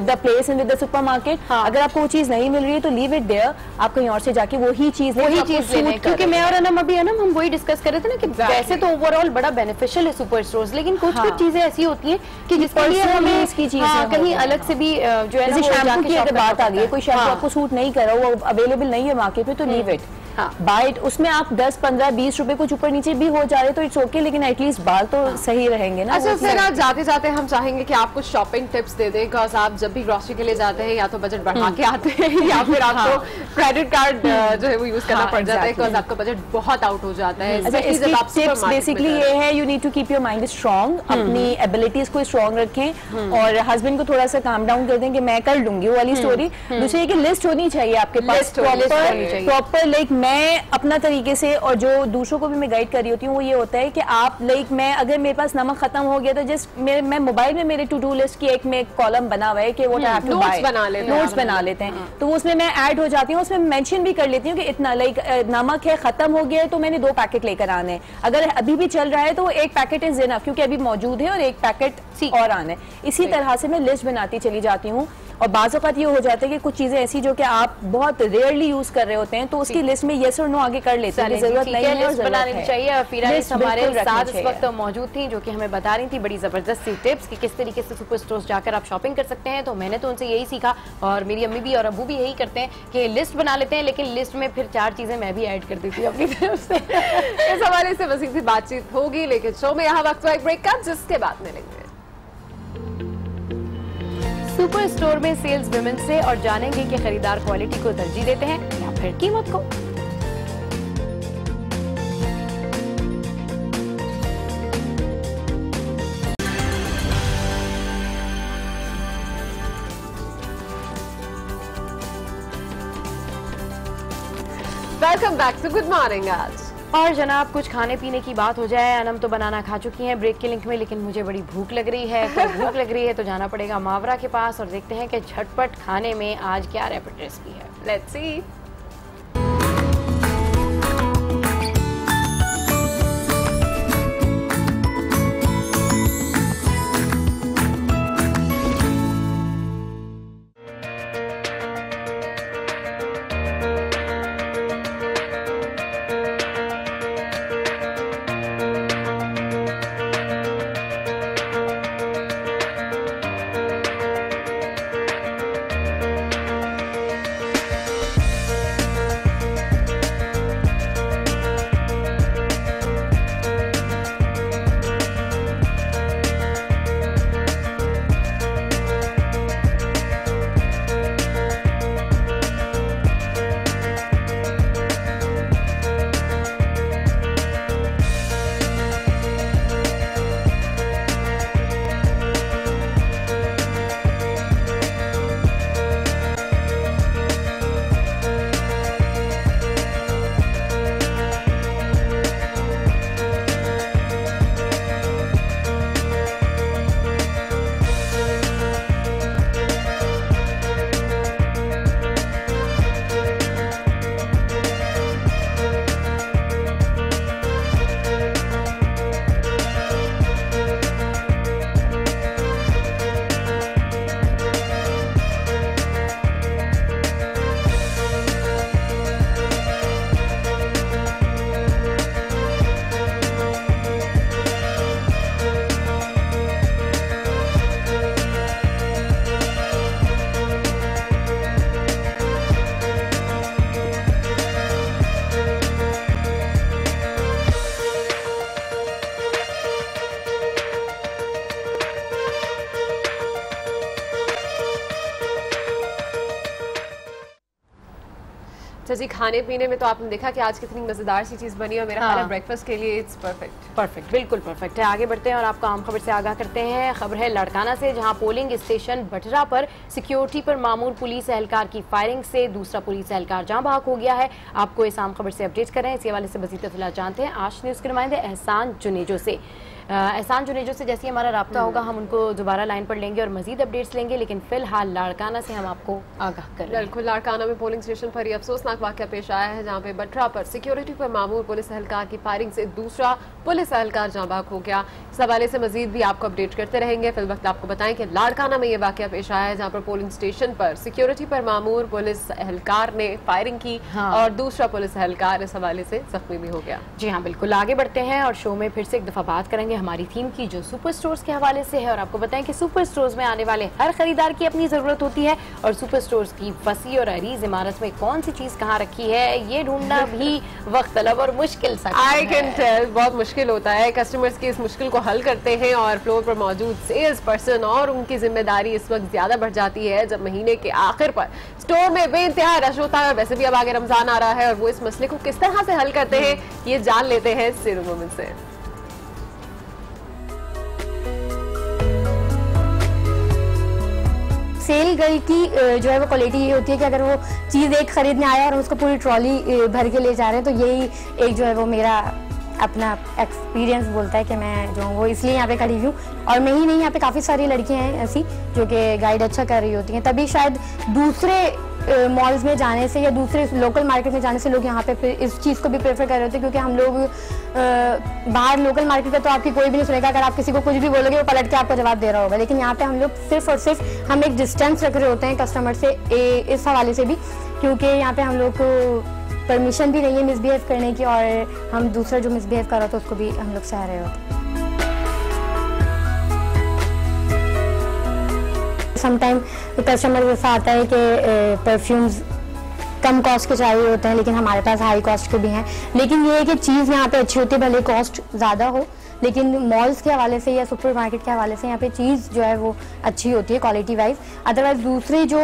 the place and with the supermarket. अगर आपको वो चीज नहीं मिल रही है तो लीव इट देयर, आप कहीं और से जाके वही चीज लेने। क्योंकि मैं और अनम अभी हम वही डिस्कस कर रहे थे ना कि वैसे तो ओवरऑल बड़ा बेनिफिशियल है सुपर स्टोर्स, लेकिन कुछ चीजें ऐसी होती हैं कि जिसके लिए हमें इसकी चीजें कहीं अलग से भी जो है ना, शैम्पू की अगर बात आ गई है, कोई शैम्पू आपको सूट नहीं कर रहा, वो अवेलेबल नहीं है मार्केट में, तो लीव इट। बाइट उसमें आप 10, 15, 20 रुपए कुछ ऊपर नीचे भी हो जा रहे तो इट्स ओके, लेकिन एटलीस्ट बाल तो सही रहेंगे ना। अच्छा, फिर जाते जाते हम चाहेंगे कि आप कुछ शॉपिंग टिप्स दे दें, बिकॉज आप जब भी ग्रोसरी के लिए जाते हैं या तो बजट बढ़ा के आते हैं या फिर आपको क्रेडिट कार्ड जो है वो यूज करना पड़ जाता है, बिकॉज आपका बजट बहुत आउट हो जाता है। टिप्स बेसिकली ये है, you need to keep your mind strong, अपनी एबिलिटीज को स्ट्रांग रखें और हस्बैंड को थोड़ा सा काम डाउन कर दें कि मैं कर लूंगी वो वाली स्टोरी। दूसरी की लिस्ट होनी चाहिए आपके पास प्रॉपर, लाइक मैं अपना तरीके से, और जो दूसरों को भी मैं गाइड कर रही होती हूँ वो ये होता है कि आप लाइक मैं अगर मेरे पास नमक खत्म हो गया तो जस्ट मैं मोबाइल में मेरे टू डू लिस्ट की एक में कॉलम बना हुआ है कि वो नोट्स बना लेते हैं, तो उसमें मैं ऐड हो जाती हूँ, उसमें मेंशन भी कर लेती हूँ कि इतना लाइक नमक है खत्म हो गया है तो मैंने 2 पैकेट लेकर आने हैं, अगर अभी भी चल रहा है तो 1 पैकेट इज इनफ क्योंकि अभी मौजूद है और 1 पैकेट और आने। इसी तरह से मैं लिस्ट बनाती चली जाती हूँ। और बाज़ औक़ात ये हो जाता है कि कुछ चीजें ऐसी जो कि आप बहुत रेयरली यूज कर रहे होते हैं तो उसकी लिस्ट में येस और नो आगे कर लेते हैं, जरूरत नहीं है लिस्ट बनानी चाहिए। फिराज हमारे साथ इस वक्त मौजूद थी जो कि हमें बता रही थी बड़ी जबरदस्त सी टिप्स कि किस तरीके से सुपर स्टोर्स जाकर आप शॉपिंग कर सकते हैं। तो मैंने तो उनसे यही सीखा और मेरी अम्मी भी और अबू भी यही करते हैं कि लिस्ट बना लेते हैं, लेकिन लिस्ट में फिर 4 चीजें मैं भी ऐड कर देती हूँ अपनी तरफ से। इस हवाले से मज़ीद भी बातचीत होगी, लेकिन शो में यहाँ वक्त एक ब्रेक का, जिसके बाद मिलेंगे सुपर स्टोर में सेल्स विमेन से और जानेंगे कि खरीदार क्वालिटी को तरजीह देते हैं या फिर कीमत को। Welcome back to good morning. आज और जनाब कुछ खाने पीने की बात हो जाए, अनम तो बनाना खा चुकी हैं ब्रेक के लिंक में, लेकिन मुझे बड़ी भूख लग रही है। तो भूख लग रही है तो जाना पड़ेगा मावरा के पास और देखते हैं कि झटपट खाने में आज क्या रैपिड रेसिपी है। Let's see. अच्छा जी, खाने पीने में तो आपने देखा कि आज कितनी मजेदार सी चीज बनी और मेरा ख्याल है ब्रेकफास्ट के लिए इट्स परफेक्ट, बिल्कुल परफेक्ट है। आगे बढ़ते हैं और आपको आम खबर से आगाह करते हैं। खबर है लाड़काना से, जहां पोलिंग स्टेशन बटरा पर सिक्योरिटी पर मामूर पुलिस एहलकार की फायरिंग से दूसरा पुलिस एहलकार जहां बहक हो गया है। आपको इस आम खबर से अपडेट कर रहे हैं, इसी हवाले से मज़ीद तफसीलात जानते हैं आज न्यूज़ के नुमाइंदे एहसान जुनेजो से। एहसान जुनेजो से जैसे हमारा राब्ता होगा हम उनको दोबारा लाइन पर लेंगे और मजीद अपडेट्स लेंगे, लेकिन फिलहाल लाड़काना से हम आपको आगाह कर रहे हैं। बिल्कुल, लाड़काना में पोलिंग स्टेशन पर ये अफसोसनाक वाक़या पेश आया है, जहां पे बटरा पर सिक्योरिटी पर मामूर पुलिस एहलकार की फायरिंग से दूसरा पुलिस एहलकार जाँ बहक हो गया। इस हवाले से मजीद भी आपको अपडेट करते रहेंगे। फिल वक्त आपको बताएं कि लाड़काना में ये वाक़या पेश आया है, जहाँ पर पोलिंग स्टेशन पर सिक्योरिटी पर मामूर पुलिस एहलकार ने फायरिंग की और दूसरा पुलिस एहलकार इस हवाले से जख्मी भी हो गया। जी हाँ, बिल्कुल। आगे बढ़ते हैं और शो में फिर से एक दफा बात करेंगे हमारी थीम की, जो सुपर स्टोर्स के हवाले से है, और आपको बताएं कि सुपर स्टोर्स में आने वाले हर खरीदार की अपनी जरूरत होती है और सुपर स्टोर्स की वसी और अरीज इमारत में कौन सी चीज कहाँ रखी है, ये ढूंढना भी वक्त तलब और मुश्किल सा आई कैन टेल, बहुत मुश्किल होता है। कस्टमर्स की इस मुश्किल को हल करते हैं और फ्लोर पर मौजूद सेल्स पर्सन और उनकी जिम्मेदारी इस वक्त ज्यादा बढ़ जाती है जब महीने के आखिर पर स्टोर में बेइंतहा रश होता है। वैसे भी अब आगे रमजान आ रहा है और वो इस मसले को किस तरह से हल करते हैं ये जान लेते हैं सेल वुमन से। सेल गर्ल की जो है वो क्वालिटी ये होती है कि अगर वो चीज़ एक खरीदने आया और हम उसको पूरी ट्रॉली भर के ले जा रहे हैं, तो यही एक जो है वो मेरा अपना एक्सपीरियंस बोलता है कि मैं जो हूँ वो इसलिए यहाँ पे खड़ी हूँ। और मैं ही नहीं, यहाँ पे काफ़ी सारी लड़कियाँ हैं ऐसी जो कि गाइड अच्छा कर रही होती हैं, तभी शायद दूसरे मॉल्स में जाने से या दूसरे लोकल मार्केट में जाने से लोग यहाँ पे इस चीज़ को भी प्रेफर कर रहे होते हैं, क्योंकि हम लोग बाहर लोकल मार्केट का तो आपकी कोई भी नहीं सुनेगा। अगर आप किसी को कुछ भी बोलोगे वो पलट के आपको जवाब दे रहा होगा, लेकिन यहाँ पे हम लोग सिर्फ और सिर्फ हम एक डिस्टेंस रख रहे होते हैं कस्टमर से इस हवाले से भी, क्योंकि यहाँ पे हम लोग को परमिशन भी नहीं है मिसबिहेव करने की, और हम दूसरा जो मिसबिहेव कर रहा था उसको भी हम लोग सह रहे होते हैं। समटाइम कस्टमर ऐसा आता है कि परफ्यूम्स कम कॉस्ट के चाहिए होते हैं, लेकिन हमारे पास हाई कॉस्ट के भी हैं। लेकिन ये है कि चीज़ यहाँ पे अच्छी होती है, भले कॉस्ट ज़्यादा हो, लेकिन मॉल्स के हवाले से या सुपर मार्केट के हवाले से यहाँ पे चीज़ जो है वो अच्छी होती है क्वालिटी वाइज। अदरवाइज दूसरे जो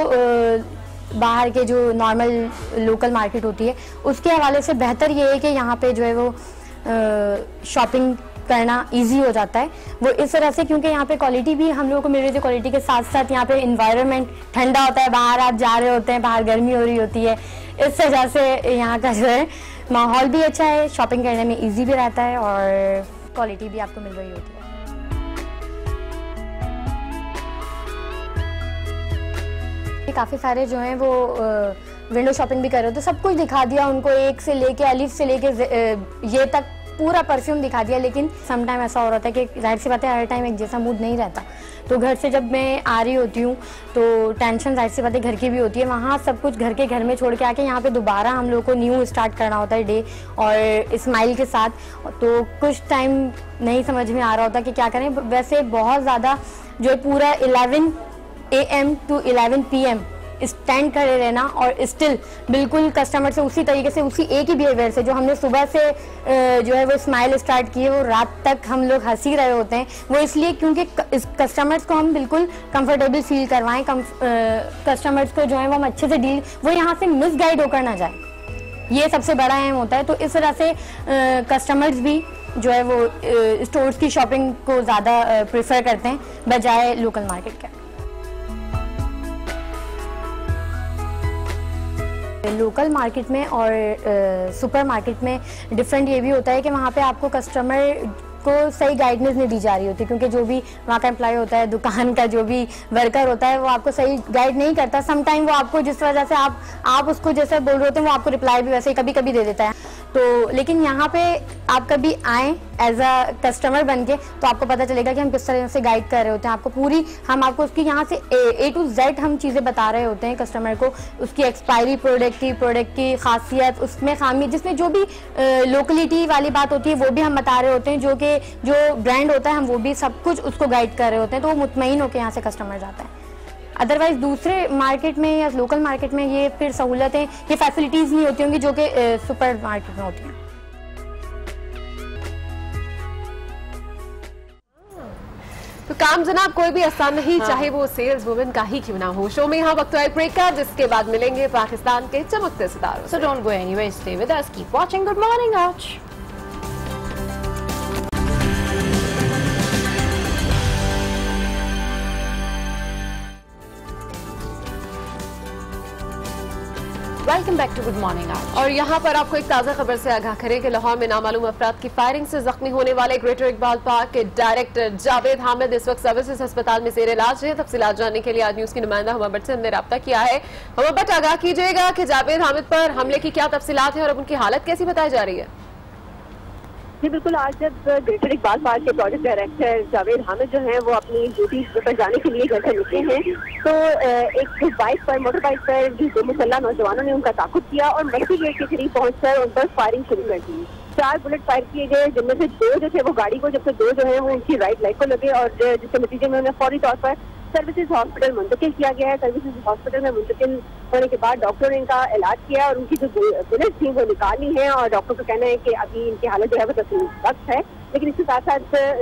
बाहर के जो नॉर्मल लोकल मार्केट होती है उसके हवाले से बेहतर ये है कि यहाँ पे जो है वो शॉपिंग करना इजी हो जाता है वो इस तरह से, क्योंकि यहाँ पे क्वालिटी भी हम लोगों को मिल रही थी। क्वालिटी के साथ साथ यहाँ पे इन्वायरमेंट ठंडा होता है, बाहर आप जा रहे होते हैं, बाहर गर्मी हो रही होती है, इस वजह से यहाँ का जो है माहौल भी अच्छा है, शॉपिंग करने में इजी भी रहता है और क्वालिटी भी आपको मिल रही होती है। काफ़ी सारे जो हैं वो विंडो शॉपिंग भी कर रहे होते, सब कुछ दिखा दिया उनको, एक से लेके अलिफ से लेके ये तक पूरा परफ्यूम दिखा दिया। लेकिन सम टाइम ऐसा हो रहा था कि जाहिर सी बात है हर टाइम एक जैसा मूड नहीं रहता, तो घर से जब मैं आ रही होती हूँ तो टेंशन जाहिर सी बात है घर की भी होती है। वहाँ सब कुछ घर के घर में छोड़ के आके यहाँ पे दोबारा हम लोग को न्यू स्टार्ट करना होता है डे और स्माइल के साथ, तो कुछ टाइम नहीं समझ में आ रहा होता कि क्या करें। वैसे बहुत ज़्यादा जो है पूरा 11 AM to 11 PM स्टैंड खड़े रहना और स्टिल बिल्कुल कस्टमर से उसी तरीके से, उसी एक ही बिहेवियर से जो हमने सुबह से जो है वो स्माइल स्टार्ट की है वो रात तक हम लोग हंसी रहे होते हैं। वो इसलिए क्योंकि कस्टमर्स को हम बिल्कुल कंफर्टेबल फील करवाएं, कस्टमर्स को जो है वो हम अच्छे से डील, वो यहाँ से मिसगाइड होकर ना जाए, ये सबसे बड़ा अहम होता है। तो इस तरह से कस्टमर्स भी जो है वो स्टोर्स की शॉपिंग को ज़्यादा प्रेफर करते हैं बजाय लोकल मार्केट के। लोकल मार्केट में और सुपर मार्केट में डिफरेंट ये भी होता है कि वहाँ पे आपको कस्टमर को सही गाइडेंस नहीं दी जा रही होती, क्योंकि जो भी वहाँ का एम्प्लॉय होता है, दुकान का जो भी वर्कर होता है वो आपको सही गाइड नहीं करता। सम टाइम वो आपको जिस वजह से आप उसको जैसे बोल रहे होते हैं वो आपको रिप्लाई भी वैसे ही कभी कभी दे देता है। तो लेकिन यहाँ पे आप कभी आएँ एज अ कस्टमर बन के तो आपको पता चलेगा कि हम किस तरह से गाइड कर रहे होते हैं आपको पूरी, हम आपको उसकी यहाँ से A to Z हम चीज़ें बता रहे होते हैं कस्टमर को, उसकी एक्सपायरी प्रोडक्ट की खासियत, उसमें खामी, जिसमें जो भी लोकलिटी वाली बात होती है वो भी हम बता रहे होते हैं, जो ब्रांड होता है हम वो भी सब कुछ उसको गाइड कर रहे होते हैं, तो वो मुतमईन होकर यहाँ से कस्टमर जाता है। अदरवाइज दूसरे मार्केट में या लोकल मार्केट में ये फिर सहूलतें, ये फैसिलिटीज़ नहीं होती होंगी जो कि सुपर मार्केट में होती हैं। तो काम जनाब कोई भी आसान नहीं, चाहे वो सेल्स वुमेन का ही क्यों ना हो। शो में यहाँ वक्त है ब्रेक का, जिसके बाद मिलेंगे पाकिस्तान के चमकते सितारों। So don't go anywhere, stay with us, keep watching Good Morning Arch. Welcome back to good morning आज। और यहाँ पर आपको एक ताज़ा खबर से आगाह करें कि लाहौर में नामालूम अफराद की फायरिंग से जख्मी होने वाले ग्रेटर इकबाल पार्क के डायरेक्टर जावेद हामिद इस वक्त सर्विसेज अस्पताल में जेर इलाज है। तफसीलात जानने के लिए आज न्यूज की नुमाइंदा हुमा भट्ट से हमने रब्ता किया है। हुमा भट्ट, आगाह कीजिएगा कि जावेद हामिद पर हमले की क्या तफसीलात है और अब उनकी हालत कैसी बताई जा रही है? जी बिल्कुल, आज जब ग्रेटर इकबाल पार्क के प्रोजेक्ट डायरेक्टर जावेद हामिद जो हैं वो अपनी ड्यूटी पर जाने के लिए घर से निकले हैं तो एक मोटर बाइक पर दो मुसल्लह नौजवानों ने उनका ताकुब किया और मस्ती गेट के करीब पहुंचकर उन पर फायरिंग शुरू कर दी। 4 बुलेट फायर किए गए, जिनमें से 2 जो थे वो गाड़ी को, जबकि 2 जो है वो उनकी राइट लेग को लगे और जिसके नतीजे में उन्हें फौरी तौर पर सर्विसेज हॉस्पिटल मुंतकिल किया गया है। सर्विसेज हॉस्पिटल में मुंतकिल होने के बाद डॉक्टरों ने इनका इलाज किया और उनकी जो बुलेट थी वो निकाली है और डॉक्टर का कहना है कि अभी इनकी हालत जो है वो तस्लीम है। लेकिन इसके साथ साथ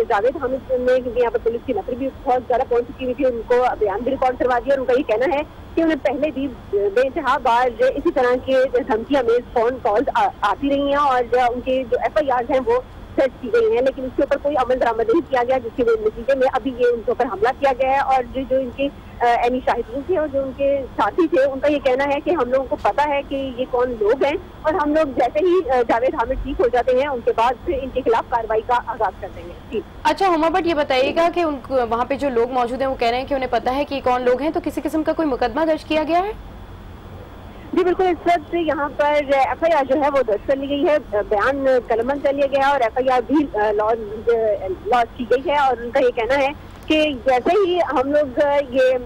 जावेद हामिद ने, क्योंकि यहाँ पर पुलिस की नफरी भी बहुत ज्यादा पहुंच चुकी हुई थी, उनको बयान भी रिकॉर्ड करवा दिया और उनका ये कहना है कि उन्हें पहले भी बेइंतहा बार इसी तरह के धमकियां में फोन कॉल्स आती रही हैं और उनके जो FIR हैं वो दर्ज की गई हैं, लेकिन उसके ऊपर कोई अमल दरामद नहीं किया गया, जिसके नतीजे में अभी ये उनके ऊपर हमला किया गया है। और जो इनके एनी शाहिदीन थे और जो उनके साथी थे, उनका ये कहना है कि हम लोगों को पता है कि ये कौन लोग हैं और हम लोग जैसे ही जावेद हामिद ठीक हो जाते हैं उनके बाद फिर इनके खिलाफ कार्रवाई का आगाज कर देंगे। अच्छा हुमा भट्ट, ये बताइएगा कि वहाँ पे जो लोग मौजूद हैं वो कह रहे हैं कि उन्हें पता है कि कौन लोग हैं, तो किसी किस्म का कोई मुकदमा दर्ज किया गया है? जी बिल्कुल, इस वक्त यहाँ पर FIR जो है वो दर्ज कर ली गई है, बयान कलमबंद कर लिया गया है और FIR भी लॉन्च की गई है। और उनका ये कहना है कि जैसे ही हम लोग ये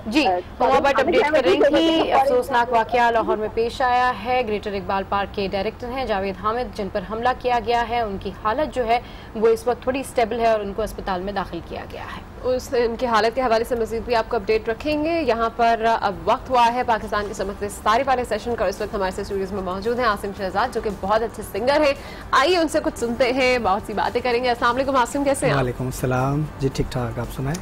जी हुमा भट्ट अपडेट कर रही थी, अफसोसनाक वाकया लाहौर में पेश आया है। ग्रेटर इकबाल पार्क के डायरेक्टर हैं जावेद हामिद, जिन पर हमला किया गया है, उनकी हालत जो है वो इस वक्त थोड़ी स्टेबल है और उनको अस्पताल में दाखिल किया गया है। उनकी हालत के हवाले से मज़ीद भी आपको अपडेट रखेंगे। यहाँ पर अब वक्त हुआ है पाकिस्तान के समझते सारे वाले सेशन का। इस वक्त हमारे से स्टूडियोज में मौजूद हैं आसिम शहजाद, जो कि बहुत अच्छे सिंगर हैं। आइए उनसे कुछ सुनते हैं, बहुत सी बातें करेंगे। अस्सलाम वालेकुम आसिम, कैसे हैं? वालेकुम अस्सलाम जी, ठीक ठाक, आप सुनाएं?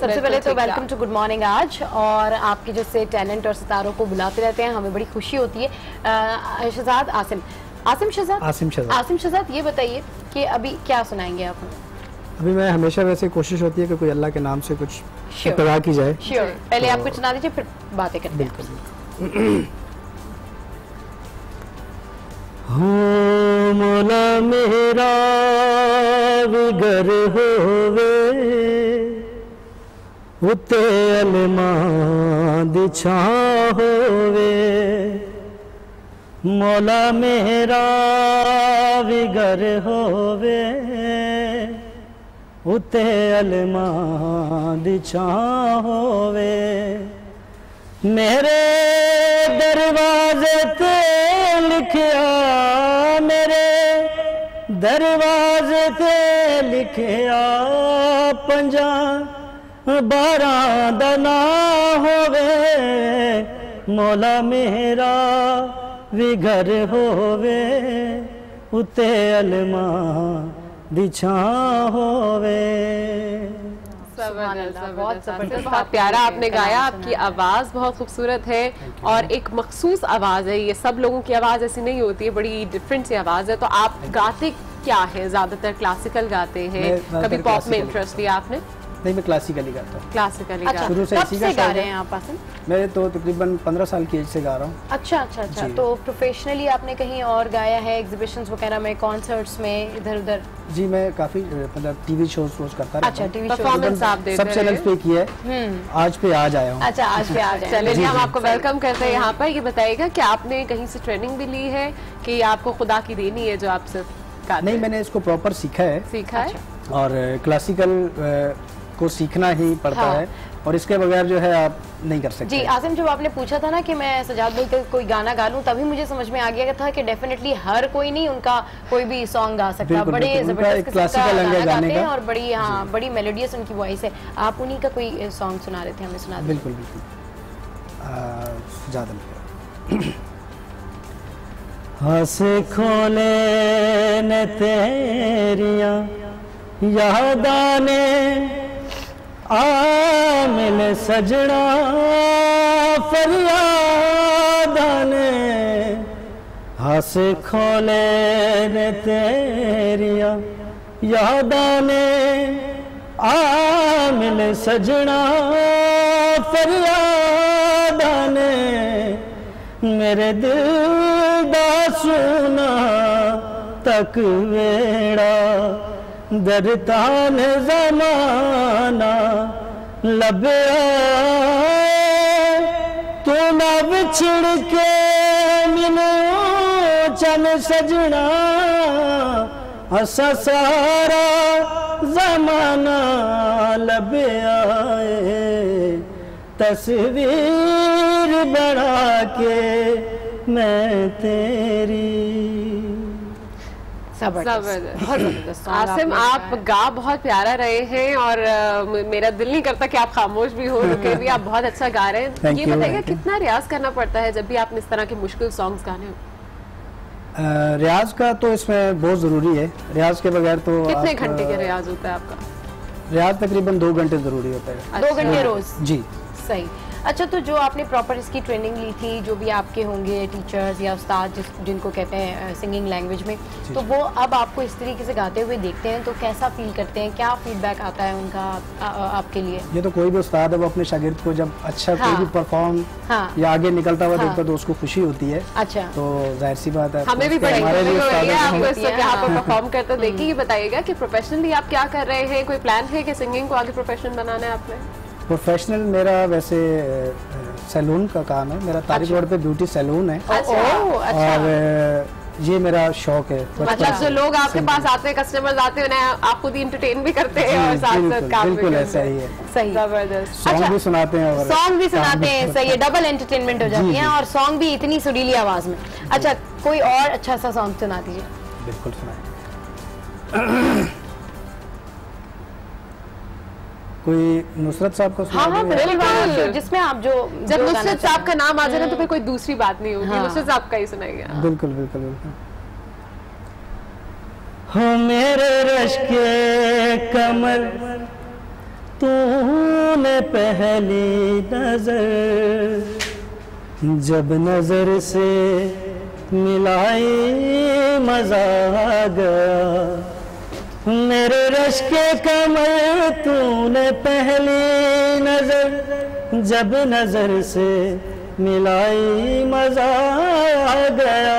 सबसे पहले तो वेलकम टू गुड मॉर्निंग आज, और आपके जैसे टैलेंट और सितारों को बुलाते रहते हैं, हमें बड़ी खुशी होती है। शहजाद आसिम शहजाद, ये बताइए कि अभी क्या सुनाएंगे आप? अभी मैं हमेशा वैसे कोशिश होती है कि कोई अल्लाह के नाम से कुछ इब्तिदा की जाए। श्योर, पहले आप कुछ सुना दीजिए फिर बातें करते हैं। बिल्कुल। हो मौला मेरा विगर होवे उते अलमा दिछा होवे, मौला मेरा विगर होवे उते अलमा दिछा होवे, मेरे दरवाजे ते लिखिया, मेरे दरवाजे ते लिखिया 50-12 दना होवे, मौला मेरा विगर होवे उते अलमा दिछा होवे। बहुत जबरदस्त, बहुत प्यारा आपने गाया। आपकी आवाज़ बहुत खूबसूरत है और एक मखसूस आवाज़ है, ये सब लोगों की आवाज़ ऐसी नहीं होती है, बड़ी डिफरेंट सी आवाज़ है। तो आप गाते क्या है? ज़्यादातर क्लासिकल गाते हैं, कभी पॉप में इंटरेस्ट लिया आपने? नहीं, मैं क्लासिकली गाता हूँ। क्लासिकली अच्छा, शुरू से इसी का गा रहे हैं आप आसिम? मैं तो तकरीबन 15 साल की एज से गा रहा हूँ। अच्छा, तो प्रोफेशनली आपने कहीं और गाया है, एग्जीबिशंस वगैरह में, कॉन्सर्ट्स में, इधर उधर? जी मैं काफी मतलब टीवी शोज करता रहता हूँ। अच्छा, टीवी परफॉर्मेंस आप देते हैं? सब चैनल्स पे किया है, आज पे आज आया हूँ। अच्छा, आज पे आज चलिए हम आपको वेलकम करते हैं यहाँ पर। ये बताइएगा कि आपने कहीं से ट्रेनिंग भी ली है कि आपको खुदा की देनी है जो आप सिर्फ? नहीं, मैंने इसको प्रॉपर सीखा है और क्लासिकल को सीखना ही पड़ता है और इसके बगैर जो है आप नहीं कर सकते। जी आसिम, जब आपने पूछा था ना कि मैं सजाद भाई का कोई गाना गा लूं, तभी मुझे समझ में आ गया था कि डेफिनेटली हर कोई नहीं उनका कोई भी सॉन्ग गा सकता। बड़े जबरदस्त क्लासिकल गाते हैं और बड़ी बड़ी मेलोडियस उनकी वॉइस है। आप उन्हीं का कोई सॉन्ग सुना रहे थे, हमें सुना दीजिए। बिल्कुल हंसे खोले न तेरियां यादाने आमिल सजना फरियादा ने, हंस खोले ने तेरिया यादा ने आमिल सजना फरियादा ने, मेरे दिल दा सुना तक वेड़ा दरतान ज़माना लभया, तू ना बिछड़ के मिलो चल सजना, असा सारा ज़माना लभया, तस्वीर बना के मैं तेरी। जबरदस्त। आसिम, आप गा बहुत प्यारा रहे हैं और मेरा दिल नहीं करता कि आप खामोश भी हो रुके भी, आप बहुत अच्छा गा रहे हैं। ये बताइए कितना रियाज करना पड़ता है जब भी आपने इस तरह के मुश्किल सॉन्ग्स गाने हो? रियाज का तो इसमें बहुत ज़रूरी है, रियाज के बगैर तो कितने घंटे का रियाज होता है आपका? रियाज तकरीबन 2 घंटे ज़रूरी होता है। 2 घंटे रोज? जी। सही। अच्छा, तो जो आपने प्रॉपर इसकी ट्रेनिंग ली थी, जो भी आपके होंगे टीचर्स या उस्ताद जिनको कहते हैं सिंगिंग लैंग्वेज में, तो वो अब आपको इस तरीके से गाते हुए देखते हैं तो कैसा फील करते हैं, क्या फीडबैक आता है उनका आपके लिए? ये तो कोई भी उस्ताद है वो अपने शागिर्द को जब अच्छा कोई भी परफॉर्म या आगे निकलता हुआ देखता तो उसको खुशी होती है। अच्छा, तो जाहिर सी बात है, हमें भी बड़ी खुशी हो रही है आपको इस वक्त यहाँ पर परफॉर्म करते देखिए। ये बताइएगा कि प्रोफेशनली आप क्या कर रहे हैं, कोई प्लान है कि सिंगिंग को आगे प्रोफेशन बनाना है आपने? प्रोफेशनल मेरा वैसे सैलून का काम है, मेरा तारिक रोड पे ब्यूटी सैलून है। और ये मेरा शौक है। मतलब जो लोग आपके पास आते हैं, कस्टमर्स आते हैं, उन्हें आप खुद ही एंटरटेन भी करते हैं और साथ साथ काम भी बिल्कुल ऐसा ही है। सही, जबरदस्त। सॉन्ग भी सुनाते हैं और सॉन्ग भी सुनाते हैं। सही है, डबल एंटरटेनमेंट हो जाती है और सॉन्ग भी इतनी सुरीली आवाज में। अच्छा, कोई और अच्छा सा सॉन्ग सुना दीजिए। बिल्कुल सुनाए। कोई नुसरत साहब का? हाँ, बिल्कुल, जिसमें आप जब नुसरत साहब का नाम आ जाए तो फिर कोई दूसरी बात नहीं होगी। नुसरत साहब का ही सुनाइए। बिल्कुल बिल्कुल बिल्कुल। हो मेरे रश के कमर तूने पहली नजर जब नजर से मिलाई मजा आ गया। मेरे रश के कमर तूने पहली नजर जब नजर से मिलाई मजा आ गया।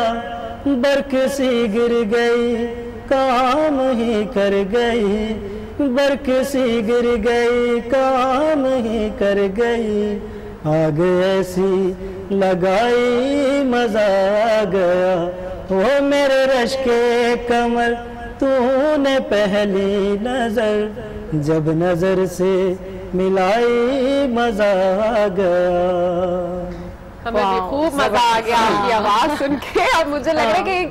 बरक सी गिर गई काम ही कर गई, बरक सी गिर गई काम ही कर गई। आग ऐसी लगाई मजा आ गया। वो मेरे रश के कमर तूने पहली नजर जब नजर से मिलाई मजा आ गया। हमें भी खूब मजा आ गया आपकी आवाज सुन के। और मुझे लग रहा है कि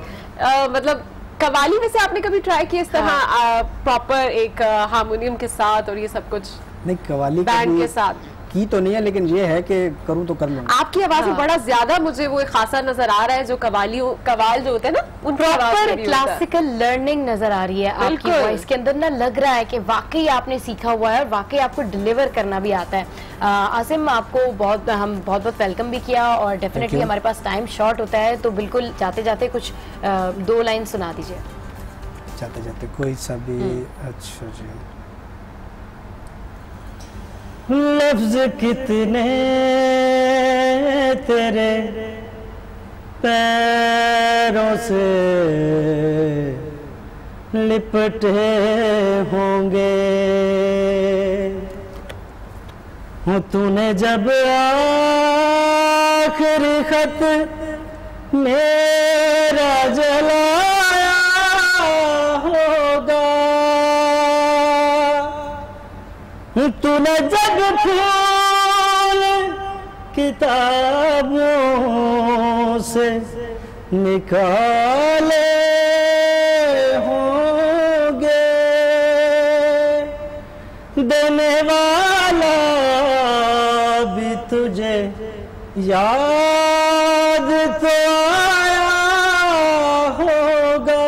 मतलब कवाली में से आपने कभी ट्राई किया इस तरह प्रॉपर एक हारमोनियम के साथ और ये सब कुछ? नहीं, कवाली बैंड के साथ की तो नहीं है, लेकिन ये है कि करूँ तो कर लूँगा। आपकी आवाज में बड़ा ज्यादा मुझे वो खासा नजर आ रहा है जो कवाल जो होते हैं ना, उन प्रॉपर क्लासिकल लर्निंग नजर आ रही है आपकी वॉइस के अंदर ना। लग रहा है कि वाकई आपने सीखा हुआ है और वाकई आपको डिलीवर करना भी आता है। आसिम, आपको हम बहुत बहुत वेलकम भी किया और डेफिनेटली हमारे पास टाइम शॉर्ट होता है, तो बिल्कुल जाते जाते कुछ 2 लाइन सुना दीजिए। जाते जाते कोई सा भी? अच्छा जी। लफ्ज कितने तेरे पैरों से लिपटे होंगे। तूने जब आखिरी खत मेरा जलाया होगा, तूने जब फूल किताबों से निकाले होंगे, देने वाला भी तुझे याद तो आया होगा।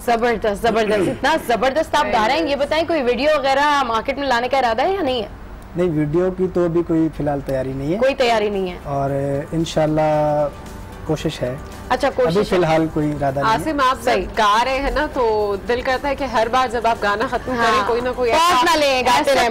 जबरदस्त जबरदस्त, इतना जबरदस्त आप गा रहे हैं। ये बताएं, कोई वीडियो वगैरह मार्केट में लाने का इरादा है या नहीं है? नहीं, वीडियो की तो अभी कोई फिलहाल तैयारी नहीं है। कोई तैयारी नहीं है और इंशाल्लाह कोशिश है। अच्छा, कोशिश अभी फिलहाल कोई इरादा नहीं है। आसिम, आप जब गा रहे हैं ना तो दिल करता है कि हर बार जब आप गाना खत्म करें कोई ना कोई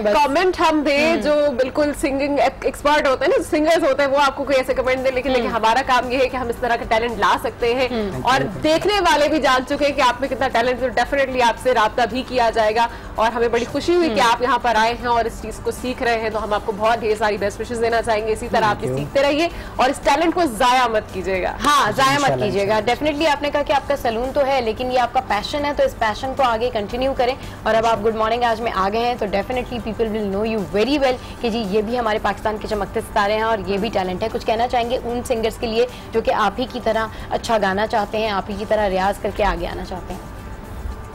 कमेंट हम दें जो बिल्कुल सिंगिंग एक्सपर्ट होते हैं ना, सिंगर्स होते हैं, वो आपको कोई ऐसे कमेंट दे। लेकिन हमारा काम ये है कि हम इस तरह का टैलेंट ला सकते हैं और देखने वाले भी जान चुके हैं कि आप में कितना टैलेंट, तो डेफिनेटली आपसे राब्ता भी किया जाएगा। और हमें बड़ी खुशी हुई कि आप यहाँ पर आए हैं और इस चीज को सीख रहे हैं, तो हम आपको बहुत ढेर सारी बेस्ट विशेस देना चाहेंगे। इसी तरह आप सीखते रहिए और इस टैलेंट को जाया मत कीजिएगा। हाँ, जाया मत स्टार्ट कीजिएगा। डेफिनेटली आपने कहा कि आपका सलून तो है लेकिन ये आपका पैशन है, तो इस पैशन को आगे कंटिन्यू करें। और अब आप गुड मॉर्निंग आज में आ गए हैं तो definitely people will know you very well कि जी ये भी हमारे पाकिस्तान के चमकते सितारे हैं और ये भी टैलेंट है। कुछ कहना चाहेंगे उन सिंगर्स के लिए जो कि आप ही की तरह अच्छा गाना चाहते हैं, आप ही की तरह रियाज करके आगे आना चाहते हैं?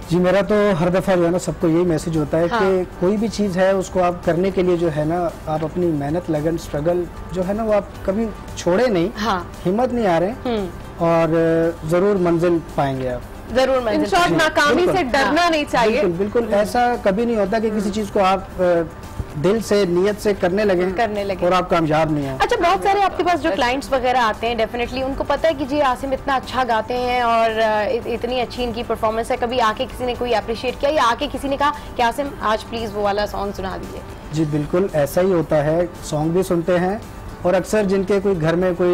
जी मेरा तो हर दफ़ा जो है ना सबको यही मैसेज होता है कि कोई भी चीज़ है उसको आप करने के लिए जो है ना आप अपनी मेहनत, लगन, स्ट्रगल जो है ना वो आप कभी छोड़े नहीं, हिम्मत नहीं आ रहे और ज़रूर मंजिल पाएंगे आप, जरूर मंजिल। नाकामी से डरना नहीं चाहिए। बिल्कुल बिल्कुल ऐसा कभी नहीं होता कि किसी चीज़ को आप दिल से, नियत से करने लगे और आप कामयाब नहीं हैं। अच्छा, बहुत सारे आपके पास जो क्लाइंट्स वगैरह आते हैं डेफिनेटली उनको पता है कि जी आसिम इतना अच्छा गाते हैं और इतनी अच्छी इनकी परफॉर्मेंस है, कभी आके किसी ने कोई अप्रिशिएट किया या आके किसी ने कहा कि आसिम आज प्लीज वो वाला सॉन्ग सुना दीजिए? जी बिल्कुल ऐसा ही होता है, सॉन्ग भी सुनते हैं और अक्सर जिनके कोई घर में कोई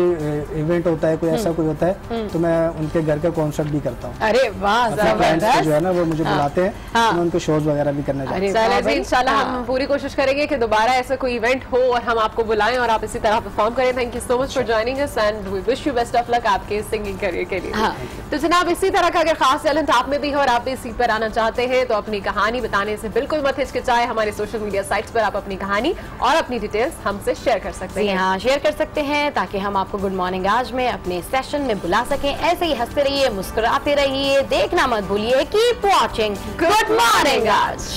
इवेंट होता है, कोई ऐसा कोई होता है तो मैं उनके घर का कॉन्सर्ट भी करता हूँ। अरे वाह, जो है ना वो मुझे बुलाते हैं तो मैं उनके शोज वगैरह भी करने जाता हूँ। इंशाल्लाह हम पूरी कोशिश करेंगे कि दोबारा ऐसा कोई इवेंट हो और हम आपको बुलाएं और आप इसी तरह परफॉर्म करें। Thank you so much for joining us and we wish you best of luck आपके सिंगिंग करियर के लिए। तो जनाब इसी तरह का अगर खास टैलेंट आप में भी हो और आप भी इसी पर आना चाहते हैं तो अपनी कहानी बताने से बिल्कुल मत हिचकिचाएं। हमारे सोशल मीडिया साइट्स पर आप अपनी कहानी और अपनी डिटेल्स हमसे शेयर कर सकते हैं। हाँ, शेयर कर सकते हैं ताकि हम आपको गुड मॉर्निंग आज में अपने सेशन में बुला सकें। ऐसे ही हंसते रहिए, मुस्कुराते रहिए, देखना मत भूलिए। कीप वॉचिंग गुड मॉर्निंग आज।